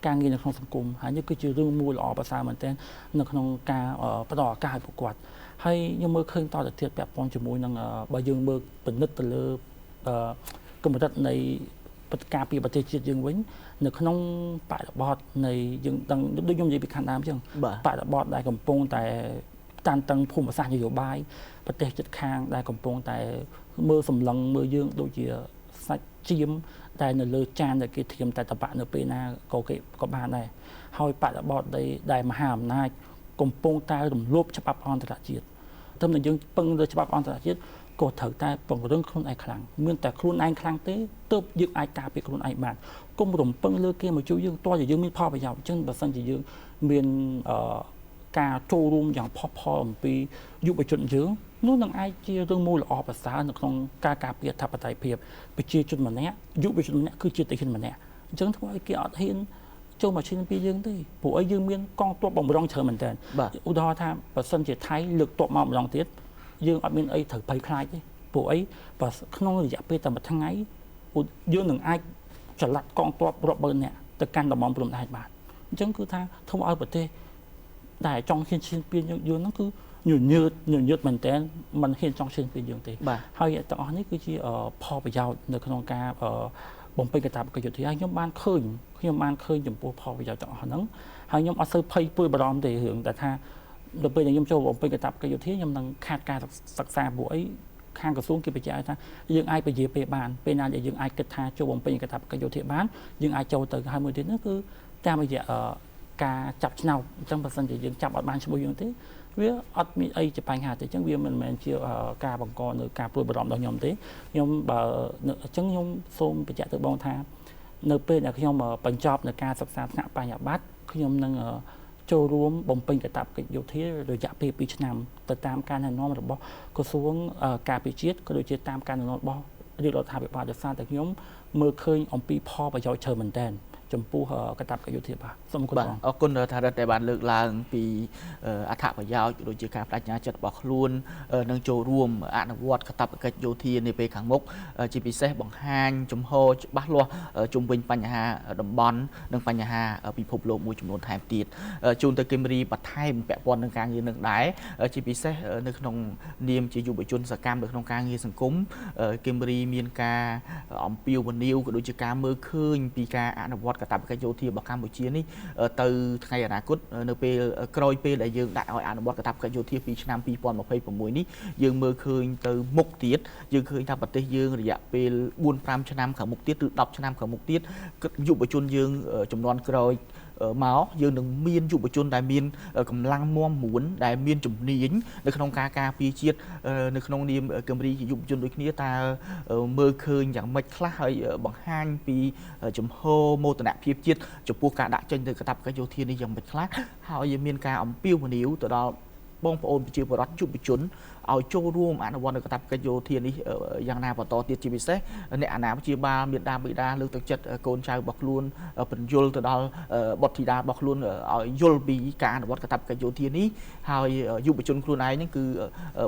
ការងារនៅក្នុងសង្គមហើយនេះគឺជារឿងមួយល្អប្រសើរមែនទែននៅក្នុងការផ្ដល់ឱកាសឲ្យពួកគាត់ហើយខ្ញុំមើលឃើញតទៅទៀតពាក់ព័ន្ធជាមួយនឹងបើយើងមើលពិនិត្យទៅលើកម្រិតនៃការពីប្រទេសជាតិយើងវិញនៅក្នុងបរិបទនៃយើងដឹងដូចខ្ញុំនិយាយពីខាងដើមអញ្ចឹងបរិបទដែលកំពុងតែតានតឹងភូមិសាស្ត្រនយោបាយប្រទេសជិតខាងដែលកំពុងតែមើលសម្លឹងមើលយើងដូចជាសាច់ជៀមដែលនៅលើចានដែលគេធៀមតែតបាក់នៅពេលណាក៏បានដែរហើយបរិបទដែលមហាអំណាចកំពុងតែរំលោភច្បាប់អន្តរជាតិតែនឹងយើងពឹងលើច្បាប់អន្តរជាតិក៏ត្រូវតែពង្រឹងខ្លួនឯងខ្លាំងមានតែខ្លួនឯងខ្លាំងទេទើបយើងអាចការពារខ្លួនឯងបានកុំរំពឹងលើគេមកជួយយើងតើយើងមានផលប្រយោជន៍អញ្ចឹងបើសិនជាយើងមានការចូលរួមយ៉ាងផុសផុលអំពីយុវជនយើងនោះនឹងអាចជារឿងមួយល្អប្រសើរនៅក្នុងការការពារអធិបតេយ្យភាពប្រជាជនម្នាក់យុវជនម្នាក់គឺជាតិជនម្នាក់អញ្ចឹងធ្វើឲ្យគេអត់ហ៊ានចូលមកឈានពីយើងទេព្រោះឲ្យយើងមានកងទ័ពបំរុងច្រើនមែនតើឧទាហរណ៍ថាបើសិនជាថៃលើកទ័ពមកម្ដងទៀតយើងអត់មានអីត្រូវភ័យខ្លាចទេព្រោះអីបើក្នុងរយៈពេលតែមួយថ្ងៃយើងនឹងអាចចល័តកងទ័ពរាប់ម៉ឺននាក់ទៅកាន់តំបន់ព្រំដែនបានអញ្ចឹងគឺថាធ្វើឲ្យប្រទេសដែលចង់ឈានពីយើងហ្នឹងគឺញញើតមែនតើมันហ៊ានចង់ឈានពីយើងទេហើយទាំងអស់នេះគឺជាផលប្រយោជន៍នៅក្នុងការបំពេញកាតព្វកិច្ចយោធាខ្ញុំបានឃើញចំពោះផលប្រយោជន៍ទាំងអស់ហ្នឹងហើយខ្ញុំអត់សូវភ័យព្រួយបារម្ភទេរឿងតែថាដល់ពេលដែលខ្ញុំចូលបំពេញកាតព្វកិច្ចយោធាខ្ញុំនឹងខាត់ការសិក្សាព្រោះអីខាងក្រសួងគេបញ្ជាក់ថាយើងអាចពជាពេលបានពេលណាដែលយើងអាចគិតថាចូលបំពេញកាតព្វកិច្ចយោធាបានយើងអាចចូលទៅហើយមួយទៀតនោះគឺតាមរយៈការចាប់ឆ្នោតអញ្ចឹងបើសិនជាយើងចាប់អត់បានឈ្មោះយើងទេវាអត់មានអីជាបញ្ហាទេអញ្ចឹងវាមិនមែនជាការបង្កនៅការព្រួយបារម្ភដល់ខ្ញុំទេខ្ញុំបើអញ្ចឹងខ្ញុំសូមបញ្ជាក់ទៅបងថានៅពេលដែលខ្ញុំបញ្ចប់នៅការសិក្សាថ្នាក់បញ្ញត្តិខ្ញុំនឹងចូលរួមបំពេញកាតព្វកិច្ចយោធារយៈពេល2ឆ្នាំទៅតាមការណែនាំរបស់ក្រសួងការពារជាតិក៏ដូចជាតាមការណែនាំរបស់រាជរដ្ឋាភិបាលដោយសារតែខ្ញុំមើលឃើញអំពីផលប្រយោជន៍ច្រើនមែនទែន ចំពោះកាតព្វកិច្ចយោធាបាទសូមអរគុណ បាទ បង អរគុណថារដ្ឋតែបានលើកឡើងពីអត្ថប្រយោជន៍ក៏ដូចជាការបដិញ្ញាចិត្តរបស់ខ្លួននឹងចូលរួមអនុវត្តកាតព្វកិច្ចយោធានាពេលខាងមុខជាពិសេសបង្ហាញចំហច្បាស់លាស់ជុំវិញបញ្ហាតំបន់និងបញ្ហាពិភពលោកមួយចំនួនថែមទៀតជូនទៅគឹមរីបន្ថែមពាក់ព័ន្ធនឹងការងារនឹងដែរជាពិសេសនៅក្នុងនាមជាយុវជនសកម្មនៅក្នុងការងារសង្គមគឹមរីមានការអំពាវនាវក៏ដូចជាការមើលឃើញពីការអនុវត្តកាតព្វកិច្ចយោធារបស់កម្ពុជានេះទៅថ្ងៃអនាគតនៅពេលក្រោយពេលដែលយើងដាក់ឲ្យអនុវត្តកាតព្វកិច្ចយោធាពីឆ្នាំ2026នេះយើងមើលឃើញទៅមុខទៀតយើងឃើញថាប្រទេសយើងរយៈពេល 4-5 ឆ្នាំខាងមុខទៀតឬ10ឆ្នាំខាងមុខទៀតយុវជនយើងចំនួនក្រោយមកយើងនឹងមានយុវជនដែលមានកម្លាំងមាំមួនដែលមានជំនាញនៅក្នុងការការពារជាតិនៅក្នុងនាមគំរីជាយុវជនដូចគ្នាតើមើលឃើញយ៉ាងម៉េចខ្លះហើយបង្ហាញពីចំហមោទនភាពជាតិចំពោះការដាក់ចេញទៅកាតព្វកិច្ចយោធានេះយ៉ាងម៉េចខ្លះហើយមានការអំពាវនាវទៅដល់បងប្អូនប្រជាពលរដ្ឋយុវជនឲ្យចូលរួមអនុវត្តនៅកាតព្វកិច្ចយោធានេះយ៉ាងណាបន្តទៀតជាពិសេសអ្នកអាណាព្យាបាលមានដាបិតាលើកទឹកចិត្តកូនចៅរបស់ខ្លួនបញ្យល់ទៅដល់បុត្រធីតារបស់ខ្លួនឲ្យយល់ពីការអនុវត្តកាតព្វកិច្ចយោធានេះហើយយុវជនខ្លួនឯងហ្នឹងគឺ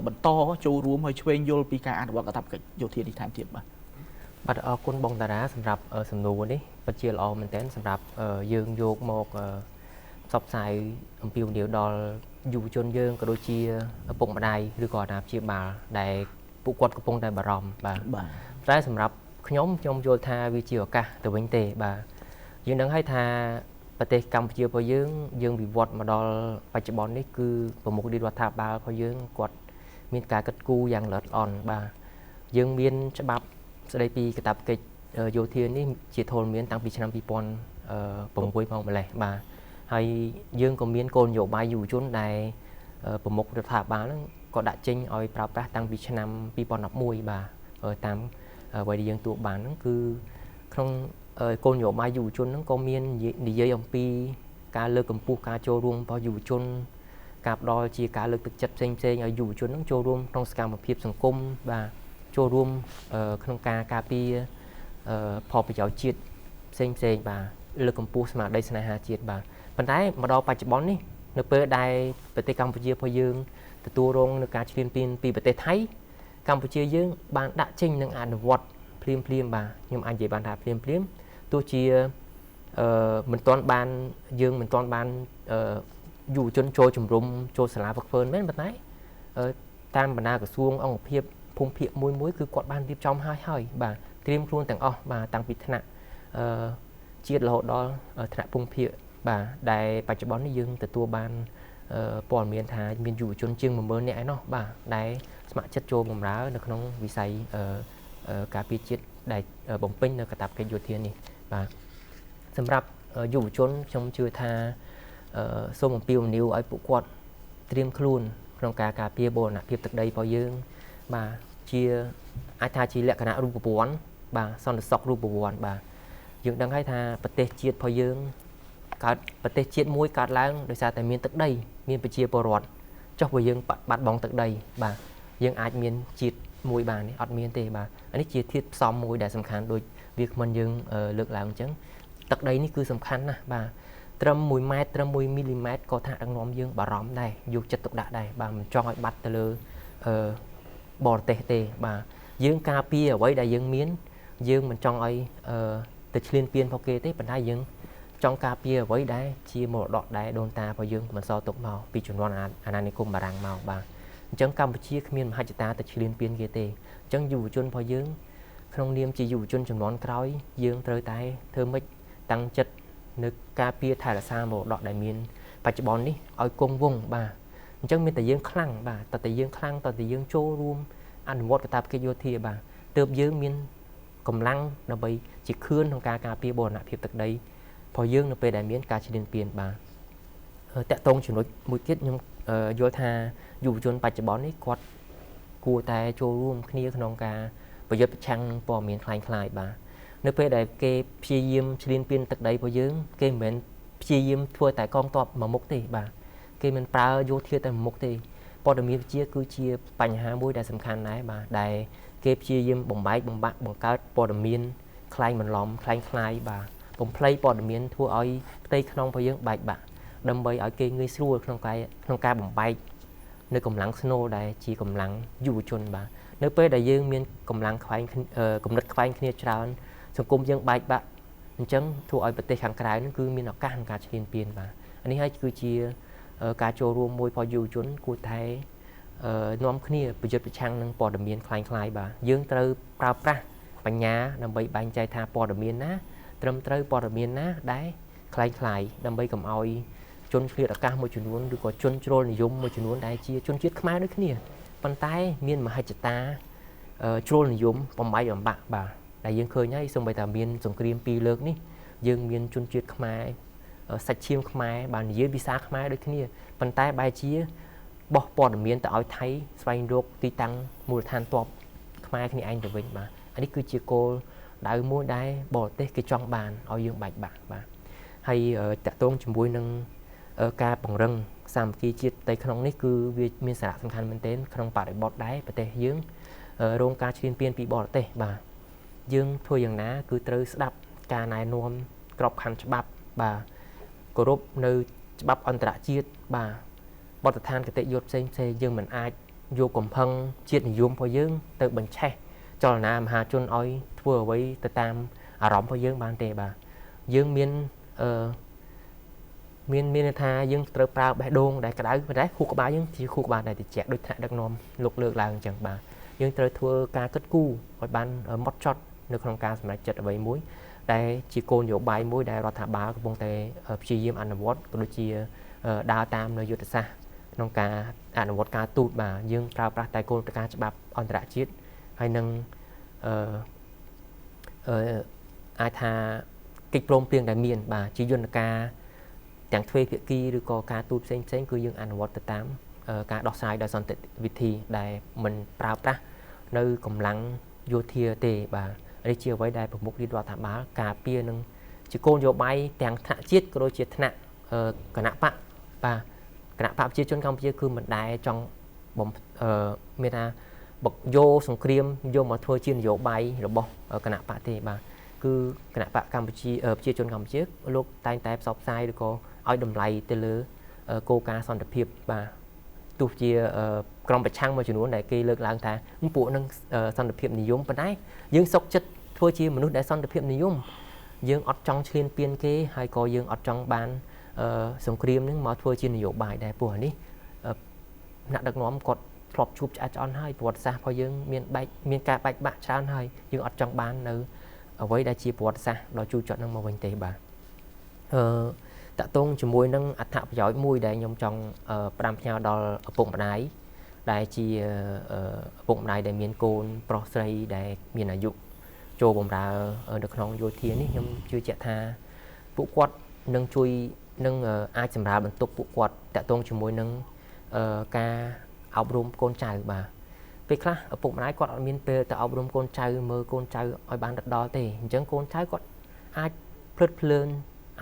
បន្តចូលរួមហើយឆ្វេងយល់ពីការអនុវត្តកាតព្វកិច្ចយោធានេះថែមទៀតបាទ បាទអរគុណបងតារាសម្រាប់សំណួរនេះពិតជាល្អមែនទែនសម្រាប់យើងយកមកផ្សព្វផ្សាយអំពីវិនិយោគដល់យុវជនយើងក៏ដូចជាឪពុកម្ដាយឬក៏អាណាព្យាបាលដែលពួកគាត់កំពុងតែបារម្ភបាទតែសម្រាប់ខ្ញុំយល់ថាវាជាឱកាសទៅវិញទេបាទយើងដឹងហើយថាប្រទេសកម្ពុជារបស់យើងវិវត្តមកដល់បច្ចុប្បន្ននេះគឺប្រមុខរដ្ឋាភិបាលរបស់យើងគាត់មានការកាត់គូយ៉ាងល្អិតល្អន់បាទយើងមានច្បាប់ស្ដីពីកាតព្វកិច្ចយោធានេះជាធរមានតាំងពីឆ្នាំ2006មកម្លេះបាទហើយយើងក៏មានគោលនយោបាយយុវជនដែលប្រមុខរដ្ឋាភិបាលហ្នឹងក៏ដាក់ចេញឲ្យប្រើប្រាស់តាំងពីឆ្នាំ2011បាទតាមអ្វីដែលយើងទួបានហ្នឹងគឺក្នុងគោលនយោបាយយុវជនហ្នឹងក៏មាននិយាយអំពីការលើកកម្ពស់ការចូលរួមរបស់យុវជនការផ្ដល់ជាការលើកទឹកចិត្តផ្សេងៗឲ្យយុវជនហ្នឹងចូលរួមក្នុងសកម្មភាពសង្គមបាទចូលរួមក្នុងការការពារផលប្រយោជន៍ជាតិផ្សេងបាទលើកកម្ពស់ស្មារតីស្នេហាជាតិបាទប៉ុន្តែមកដល់បច្ចុប្បន្ននេះនៅពេលដែលប្រទេសកម្ពុជារបស់យើងទទួលរងនឹងការឈ្លានពានពីប្រទេសថៃកម្ពុជាយើងបានដាក់ចេញនឹងអនុវត្តភ្លាមបាទខ្ញុំអាចនិយាយបានថាភ្លាមទោះជាមិនទាន់បានយុវជនចូលជំរុំចូលសាលាហ្វឹកហ្វឺនមែនប៉ុន្តែតាមបណ្ដាក្រសួងអង្គភាពភូមិភាគមួយគឺគាត់បានរៀបចំហើយបាទត្រៀមខ្លួនទាំងអស់បាទតាំងពីថ្នាក់ជាតិរហូតដល់ថ្នាក់ភូមិភាគបាទដែលបច្ចុប្បន្ននេះយើងទទួលបានព័ត៌មានថាមានយុវជនជាង 10000 នាក់ឯណោះបាទដែលស្ម័គ្រចិត្តចូលបម្រើនៅក្នុងវិស័យការពារជាតិដែលបំពេញនៅកាតព្វកិច្ចយោធានេះបាទសម្រាប់យុវជនខ្ញុំជឿថាសូមអំពាវនាវឲ្យពួកគាត់ត្រៀមខ្លួនក្នុងការការពារបូរណភាពទឹកដីរបស់យើងបាទជាអាចថាជាលក្ខណៈរូបវន្តបាទសន្តិសុខរូបវន្តបាទយើងដឹងហើយថាប្រទេសជាតិរបស់យើងកើតប្រទេសជាតិមួយកើតឡើងដោយសារតែមានទឹកដីមានប្រជាពលរដ្ឋចុះបើយើងបាត់បង់ទឹកដីបាទយើងអាចមានជាតិមួយបាននេះអត់មានទេបាទនេះជាធាតុផ្សំមួយដែលសំខាន់ដូចវាគ្មិនយើងលើកឡើងអញ្ចឹងទឹកដីនេះគឺសំខាន់ណាស់បាទត្រឹម1ម៉ែត្រត្រឹម1មីលីម៉ែត្រក៏ថាដឹកនាំយើងបារម្ភដែរយកចិត្តទុកដាក់ដែរបាទមិនចង់ឲ្យបាត់ទៅលើបរទេសទេបាទយើងការពារអ្វីដែលយើងមានយើងមិនចង់ឲ្យទៅឈ្លានពានពួកគេទេប៉ុន្តែយើងចង់ការពារអ្វីដែលជាមរតកដែលដូនតារបស់យើងបន្សល់ទុកមកពីជំនាន់អាណានិគមបារាំងមកបាទអញ្ចឹងកម្ពុជាគ្មានមហិច្ឆតាទៅឈ្លានពានគេទេអញ្ចឹងយុវជនរបស់យើងក្នុងនាមជាយុវជនជំនាន់ក្រោយយើងត្រូវតែធ្វើម៉េចតាំងចិត្តនៅការពារថែរក្សាមរតកដែលមានបច្ចុប្បន្ននេះឲ្យគង់វង្សបាទអញ្ចឹងមានតែយើងខ្លាំងបាទតើយើងខ្លាំងតើយើងចូលរួមអនុវត្តកាតព្វកិច្ចយោធាបាទទើបយើងមានកម្លាំងដើម្បីជាខឿនក្នុងការការពារបូរណភាពទឹកដីព្រោះយើងនៅពេលដែលមានការឈ្លានពានបាទតកតងចំណុចមួយទៀតខ្ញុំយល់ថាយុវជនបច្ចុប្បន្ននេះគាត់គួរតែចូលរួមគ្នាក្នុងការប្រយុទ្ធប្រឆាំងព័ត៌មានคล้ายៗបាទនៅពេលដែលគេព្យាយាមឈ្លានពានទឹកដីរបស់យើងគេមិនមែនព្យាយាមធ្វើតែកងទ័ពមួយមុខទេបាទគេមិនប្រើយោធាតែមួយមុខទេព័ត៌មានវិទ្យាគឺជាបញ្ហាមួយដែលសំខាន់ដែរបាទដែលគេព្យាយាមបំបែកបំបាក់បង្កើតព័ត៌មានคล้ายបន្លំคล้ายបាទ កំភ្លៃព័ត៌មានធ្វើឲ្យផ្ទៃក្នុងរបស់យើងបែកបាក់ដើម្បីឲ្យគេងាយស្រួលក្នុងការបំបែកនៅកម្លាំងស្នូលដែលជាកម្លាំងយុវជនបាទនៅពេលដែលយើងមានកម្លាំងខ្វែងគំនិតខ្វែងគ្នាច្រើនសង្គមយើងបែកបាក់អញ្ចឹងធ្វើឲ្យប្រទេសខាងក្រៅនឹងគឺមានឱកាសក្នុងការឈ្លានពានបាទនេះហើយគឺជាការចូលរួមមួយរបស់យុវជនគួរតែនាំគ្នាប្រយុទ្ធប្រឆាំងនឹងព័ត៌មានคล้ายៗបាទយើងត្រូវប្រើប្រាស់បញ្ញាដើម្បីបែងចែកថាព័ត៌មានណាត្រឹមត្រូវព័ត៌មានណាដែលคล้ายៗដើម្បីកុំឲ្យជនឆ្លៀតឱកាសមួយចំនួនឬក៏ជនជ្រុលនិយមមួយចំនួនដែលជាជនជាតិខ្មែរដូចគ្នាប៉ុន្តែមានមហិច្ឆតាជ្រុលនិយមបំបែកបំបាក់បាទដែលយើងឃើញហើយសូម្បីតែមានសង្គ្រាម2លើកនេះយើងមានជនជាតិខ្មែរសាច់ឈាមខ្មែរបាននិយាយភាសាខ្មែរដូចគ្នាប៉ុន្តែបែរជាបោះព័ត៌មានទៅឲ្យថៃស្វែងរកទីតាំងមូលដ្ឋានទ័ពខ្មែរគ្នាឯងទៅវិញបាទអានេះគឺជាគោលដៅមួយដែលបរទេសគេចង់បានឲ្យយើងបែកបាក់បាទហើយតាក់ទងជាមួយនឹងការពង្រឹងសាមគ្គីជាតិទៅក្នុងនេះគឺវាមានសារៈសំខាន់មែនទែនក្នុងបរិបទដែរប្រទេសយើងរងការឈ្លានពានពីបរទេសបាទយើងធ្វើយ៉ាងណាគឺត្រូវស្ដាប់ការណែនាំក្របខ័ណ្ឌច្បាប់បាទគោរពនៅច្បាប់អន្តរជាតិបាទបទដ្ឋានគតិយុត្តផ្សេងយើងមិនអាចយកកំផឹងជាតិនិយមរបស់យើងទៅបញ្ឆេះចលនាមហាជនឲ្យធ្វើអ្វីទៅតាមអារម្មណ៍របស់យើងបានទេបាទយើងមានថាយើងត្រូវប្រើបេះដូងដែលក្តៅប៉ុន្តែខួរក្បាលយើងជាខួរក្បាលដែលត្រជាក់ដូចថ្នាក់ដឹកនាំលោកលើកឡើងអញ្ចឹងបាទយើងត្រូវធ្វើការគិតគូរឲ្យបានម៉ត់ចត់នៅក្នុងការសម្រេចចិត្តអ្វីមួយដែលជាគោលនយោបាយមួយដែលរដ្ឋាភិបាលកំពុងតែព្យាយាមអនុវត្តក៏ដូចជាដើរតាមនៅយុទ្ធសាស្ត្រក្នុងការអនុវត្តការទូតបាទយើងប្រើប្រាស់តែគោលការណ៍ច្បាប់អន្តរជាតិហើយនឹងអាចថាកិច្ចព្រមព្រៀងដែលមានបាទជាយន្តការទាំងទ្វេភាគីឬក៏ការទូតផ្សេងគឺយើងអនុវត្តទៅតាមការដោះស្រាយដោយសន្តិវិធីដែលមិនប្រើប្រាស់នៅកម្លាំងយោធាទេបាទនេះជាអ្វីដែលប្រមុខរាជរដ្ឋាភិបាលការពារនឹងជាគោលនយោបាយទាំងថ្នាក់ជាតិក៏ដូចជាថ្នាក់គណៈបកបាទគណៈបកប្រជាជនកម្ពុជាគឺមិនដែលចង់មានថាយកសង្គ្រាមយកមកធ្វើជានយោបាយរបស់គណៈបកទេបាទគឺគណៈបកកម្ពុជាប្រជាជនកម្ពុជាលោកតែងតែផ្សព្វផ្សាយឬក៏ឲ្យតម្លៃទៅលើគោលការណ៍សន្តិភាពបាទទោះជាក្រុមប្រឆាំងមួយចំនួនដែលគេលើកឡើងថាពួកនឹងសន្តិភាពនិយមប៉ុន្តែយើងសុខចិត្តធ្វើជាមនុស្សដែលសន្តិភាពនិយមយើងអត់ចង់ឈ្លានពានគេហើយក៏យើងអត់ចង់បានសង្គ្រាមនឹងមកធ្វើជានយោបាយដែរព្រោះនេះអ្នកដឹកនាំគាត់ធ្លាប់ជួបឆ្អែតឆ្អន់ហើយប្រវត្តិសាស្ត្ររបស់យើងមានការបែកបាក់ច្រើនហើយយើងអត់ចង់បាននៅអ្វីដែលជាប្រវត្តិសាស្ត្រដ៏ជូរចត់នឹងមកវិញទេបាទតាក់ទងជាមួយនឹងអត្ថប្រយោជន៍មួយដែលខ្ញុំចង់ផ្ដាំផ្ញើដល់ឪពុកម្ដាយដែលជាឪពុកម្ដាយដែលមានកូនប្រុសស្រីដែលមានអាយុចូលបម្រើនៅក្នុងយោធានេះខ្ញុំជឿជាក់ថាពួកគាត់នឹងជួយនឹងអាចសម្រាលបន្ទុកពួកគាត់តាក់ទងជាមួយនឹងការអប់រំកូនចៅបាទពេលខ្លះឪពុកម្ដាយគាត់អត់មានពេលទៅអប់រំកូនចៅមើលកូនចៅឲ្យបានដិតទេអញ្ចឹងកូនចៅគាត់អាចភ្លឹតភ្លើន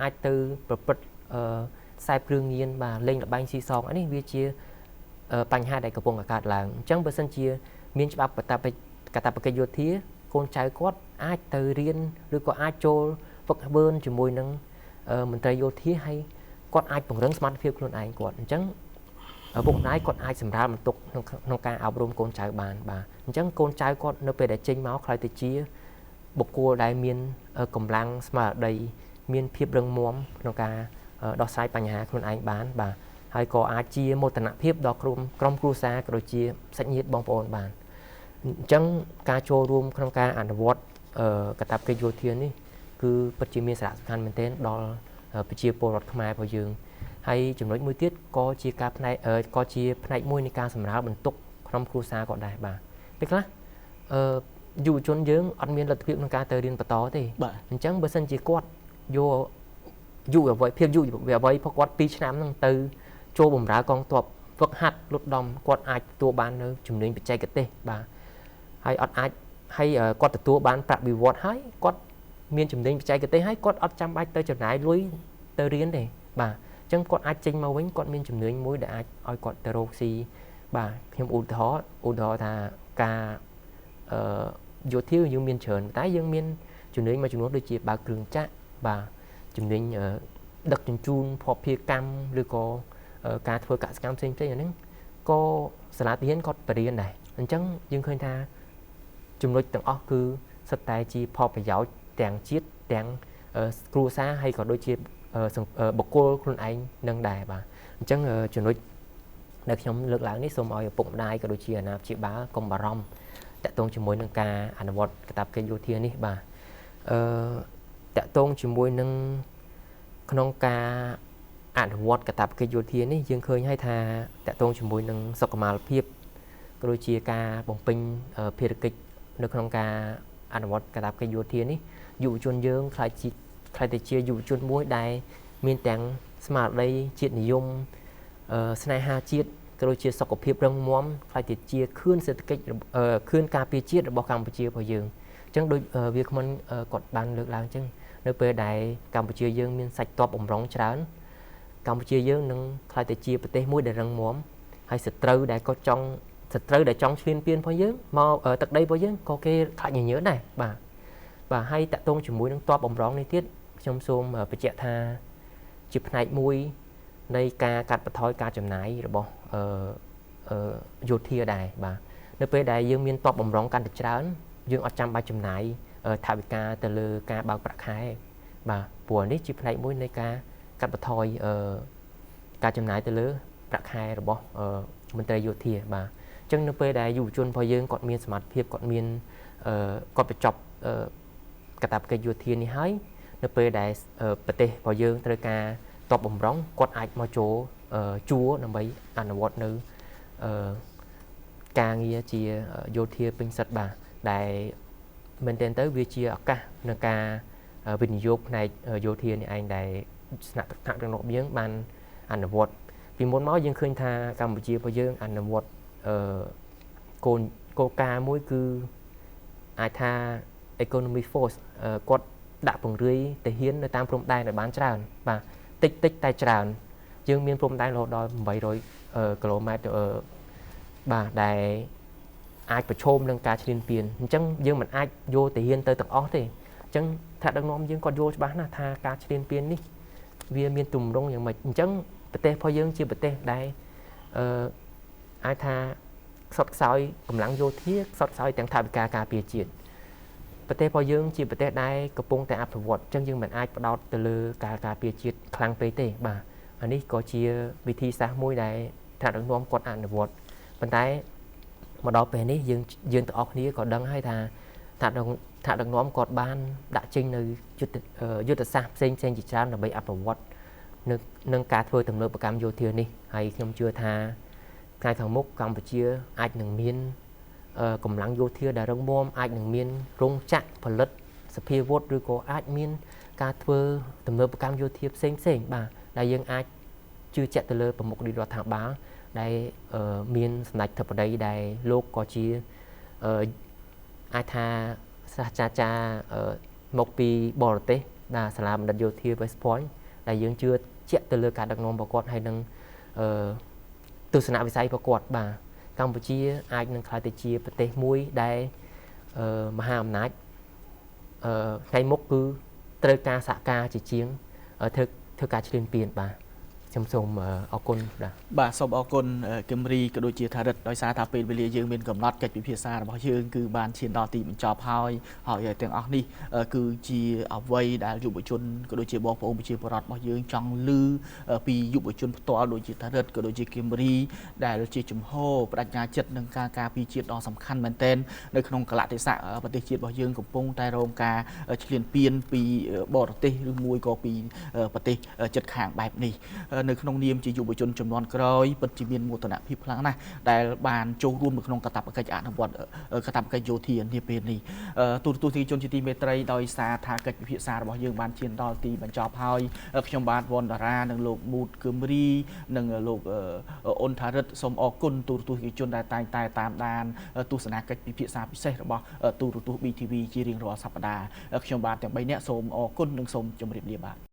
អាចទៅប្រព្រឹត្តខ្សែគ្រឿងញៀនបាទលេងល្បែងស៊ីសងនេះវាជាបញ្ហាដែលកំពុងកើតឡើងអញ្ចឹងបើសិនជាមានច្បាប់កាតព្វកិច្ចយោធាកូនចៅគាត់អាចទៅរៀនឬក៏អាចចូលហ្វឹកហ្វឺនជាមួយនឹងមន្ត្រីយោធាហើយគាត់អាចពង្រឹងសមត្ថភាពខ្លួនឯងគាត់អញ្ចឹងឪពុកម្ដាយគាត់អាចសម្រាលបន្ទុកក្នុងការអប់រំកូនចៅបានបាទអញ្ចឹងកូនចៅគាត់នៅពេលដែលចេញមកខ្លាយទៅជាបុគ្គលដែលមានកម្លាំងស្មារតីមានភាពរឹងមាំក្នុងការដោះស្រាយបញ្ហាខ្លួនឯងបានបាទហើយក៏អាចជាមោទនភាពដល់ក្រុមគ្រួសារក៏ដូចជាសាច់ញាតិបងប្អូនបានអញ្ចឹងការចូលរួមក្នុងការអនុវត្តកាតព្វកិច្ចយោធានេះគឺពិតជាមានសារៈសំខាន់មែនទែនដល់ប្រជាពលរដ្ឋខ្មែររបស់យើងហើយចំណុចមួយទៀតក៏ជាផ្នែកមួយនៃការសម្រាលបន្ទុកក្រុមគ្រួសារក៏ដែរបាទពេលខ្លះយុវជនយើងអត់មានលទ្ធភាពក្នុងការទៅរៀនបន្តទេអញ្ចឹងបើសិនជាគាត់យកយុវវ័យភាពយុវវ័យរបស់គាត់2ឆ្នាំហ្នឹងទៅចូលបម្រើកងទ័ពហ្វឹកហាត់លុតដំគាត់អាចទទួលបាននៅជំនាញបច្ចេកទេសបាទហើយគាត់ទទួលបានប្រាក់បៀវត្សហើយគាត់មានជំនាញបច្ចេកទេសហើយគាត់អត់ចាំបាច់ទៅចំណាយលុយទៅរៀនទេបាទអញ្ចឹងគាត់អាចចេញមកវិញគាត់មានជំនាញមួយដែលអាចឲ្យគាត់ទៅរកស៊ីបាទខ្ញុំឧទាហរណ៍ថាការយោធាយើងមានច្រើនតែយើងមានជំនាញមួយចំនួនដូចជាបើកគ្រឿងចក្រ បាទជំនាញដឹកជញ្ជូនភស្តុភារកម្មឬក៏ការធ្វើកសិកម្មផ្សេងៗអាហ្នឹងក៏សាលារៀនគាត់បរៀនដែរអញ្ចឹងយើងឃើញថាចំណុចទាំងអស់គឺសិតតែជាផលប្រយោជន៍ទាំងជាតិទាំងគ្រួសារហើយក៏ដូចជាបុគ្គលខ្លួនឯងនឹងដែរបាទអញ្ចឹងចំណុចដែលខ្ញុំលើកឡើងនេះសូមឲ្យឪពុកម្ដាយក៏ដូចជាអាណាព្យាបាលកុំបារម្ភតាក់ទងជាមួយនឹងការអនុវត្តកាតព្វកិច្ចយោធានេះបាទតាក់ទងជាមួយនឹងក្នុងការអនុវត្តកាតព្វកិច្ចយោធានេះយើងឃើញហើយថាតាក់ទងជាមួយនឹងសុខុមាលភាពក៏ដូចជាការបំពេញភារកិច្ចនៅក្នុងការអនុវត្តកាតព្វកិច្ចយោធានេះយុវជនយើងខ្លាចតែជាយុវជនមួយដែលមានទាំងស្មារតីជាតិនិយមស្នេហាជាតិក៏ដូចជាសុខភាពរឹងមាំខ្លាចតែជាខឿនសេដ្ឋកិច្ចខឿនការពារជាតិរបស់កម្ពុជារបស់យើងអញ្ចឹងដូចវាគ្មិនគាត់បានលើកឡើងអញ្ចឹងនៅពេលដែលកម្ពុជាយើងមានសាច់ទ័ពបំរុងច្រើនកម្ពុជាយើងនឹងខ្លាចតែជាប្រទេសមួយដែលរឹងមាំហើយសត្រូវដែលចង់ឈ្លានពានរបស់យើងមកទឹកដីរបស់យើងក៏គេខ្លាចញញើដែរបាទហើយតាក់ទងជាមួយនឹងទ័ពបំរុងនេះទៀតខ្ញុំសូមបញ្ជាក់ថាជាផ្នែកមួយនៃការកាត់បន្ថយការចំណាយរបស់យោធាដែរបាទនៅពេលដែលយើងមានទ័ពបំរុងកាន់តែច្រើនយើងអត់ចាំបាច់ចំណាយថវិកាទៅលើការបើកប្រាក់ខែបាទព្រោះនេះជាផ្នែកមួយនៃការកាត់បន្ថយការចំណាយទៅលើប្រាក់ខែរបស់មន្ត្រីយោធាបាទអញ្ចឹងនៅពេលដែលយុវជនរបស់យើងគាត់មានសមត្ថភាពគាត់បញ្ចប់កាតព្វកិច្ចយោធានេះហើយនៅពេលដែលប្រទេសរបស់យើងត្រូវការទ័ពបំរុងគាត់អាចមកចូលជួរដើម្បីអនុវត្តនៅការងារជាយោធាពេញសិទ្ធិបាទដែលមែនទែនទៅវាជាឱកាសនៃការវិនិយោគផ្នែកយោធានេះឯងដែលស្នាក់ថ្នាក់របស់យើងបានអនុវត្តពីមុនមកយើងឃើញថាកម្ពុជារបស់យើងអនុវត្តគោលការណ៍មួយគឺអាចថា economic force គាត់ដាក់ពង្រាយទាហាននៅតាមព្រំដែនឲ្យបានច្រើនបាទតិចតែច្រើនយើងមានព្រំដែនរហូតដល់800គីឡូម៉ែត្របាទដែលអាចប្រឈមនឹងការឈ្លានពានអញ្ចឹងយើងមិនអាចយកទាហានទៅទាំងអស់ទេអញ្ចឹងថាដឹកនាំយើងគាត់យល់ច្បាស់ណាស់ថាការឈ្លានពាននេះវាមានទម្រង់យ៉ាងម៉េចអញ្ចឹងប្រទេសរបស់យើងជាប្រទេសដែលអាចថាខ្សត់ខ្សោយកម្លាំងយោធាខ្សត់ខ្សោយទាំងថវិកាការពារជាតិប្រទេសរបស់យើងជាប្រទេសដែលកំពុងតែអភិវឌ្ឍអញ្ចឹងយើងមិនអាចផ្ដោតទៅលើការការពារជាតិខ្លាំងពេកទេបាទអានេះក៏ជាវិធីសាស្ត្រមួយដែលថ្នាក់ដឹកនាំគាត់អនុវត្តប៉ុន្តែមកដល់ពេលនេះយើងទាំងអស់គ្នាក៏ដឹងហើយថាថ្នាក់ដឹកនាំគាត់បានដាក់ចេញនៅយុទ្ធសាស្ត្រផ្សេងជាច្រើនដើម្បីអភិវឌ្ឍនឹងការធ្វើទំនើបកម្មយោធានេះហើយខ្ញុំជឿថាថ្ងៃខាងមុខកម្ពុជាអាចនឹងមានកម្លាំងយោធាដែលរឹងមាំអាចនឹងមានរោងចក្រផលិតសភាវុធឬក៏អាចមានការធ្វើទំនើបកម្មយោធាផ្សេងបាទដែលយើងអាចជឿជាក់ទៅលើប្រមុខរដ្ឋាភិបាលដែលមានសម្ដេចធិបតីដែលលោកក៏ជាអាចថាសាស្ត្រាចារ្យមកពីបរទេសដែលសាលាបណ្ឌិតយោធា West Point ដែលយើងជឿជាក់ទៅលើការដឹកនាំរបស់គាត់ហើយនឹងទស្សនវិស័យរបស់គាត់បាទកម្ពុជាអាចនឹងក្លាយទៅជាប្រទេសមួយដែលមហាអំណាចថ្ងៃមុខគឺត្រូវការសហការជាជាងធ្វើការឈ្លានពានបាទខ្ញុំសូមអរគុណបាទសូមអរគុណគឹមរីក៏ដូចជាថារិទ្ធដោយសារថាពេលវេលាយើងមានកំណត់កិច្ចពិភាក្សារបស់យើងគឺបានឈានដល់ទីបញ្ចប់ហើយទាំងអស់នេះគឺជាអ្វីដែលយុវជនក៏ដូចជាបងប្អូនប្រជាពលរដ្ឋរបស់យើងចង់ឮពីយុវជនផ្ទាល់ដូចជាថារិទ្ធក៏ដូចជាគឹមរីដែលជាជំហរបដិញ្ញាចិត្តនឹងការការពារជាតិដ៏សំខាន់មែនទែននៅក្នុងកលៈទេសៈប្រទេសជាតិរបស់យើងកំពុងតែរងការឈ្លានពានពីបរទេសឬមួយក៏ពីប្រទេសជិតខាងបែបនេះនៅក្នុងនាមជាយុវជនចំនួនក្រោយពិតជាមានមោទនភាពខ្លាំងណាស់ដែលបានចូលរួមនៅក្នុងកាតព្វកិច្ចអនុវត្តកាតព្វកិច្ចយោធានាពេលនេះទូរទស្សនិកជនជាទីមេត្រីដោយសារថាកិច្ចពិភាក្សារបស់យើងបានឈានដល់ទីបញ្ចប់ហើយខ្ញុំបាទវ៉ុនតារានិងលោកមូតគឹមរីនិងលោកអ៊ុនថារិទ្ធសូមអរគុណទូរទស្សនិកជនដែលតែងតែតាមដានទស្សនាកិច្ចពិភាក្សាពិសេសរបស់ទូរទស្សន៍ BTV ជារៀងរាល់សប្តាហ៍ខ្ញុំបាទទាំង3នាក់សូមអរគុណនិងសូមជម្រាបលាបាទ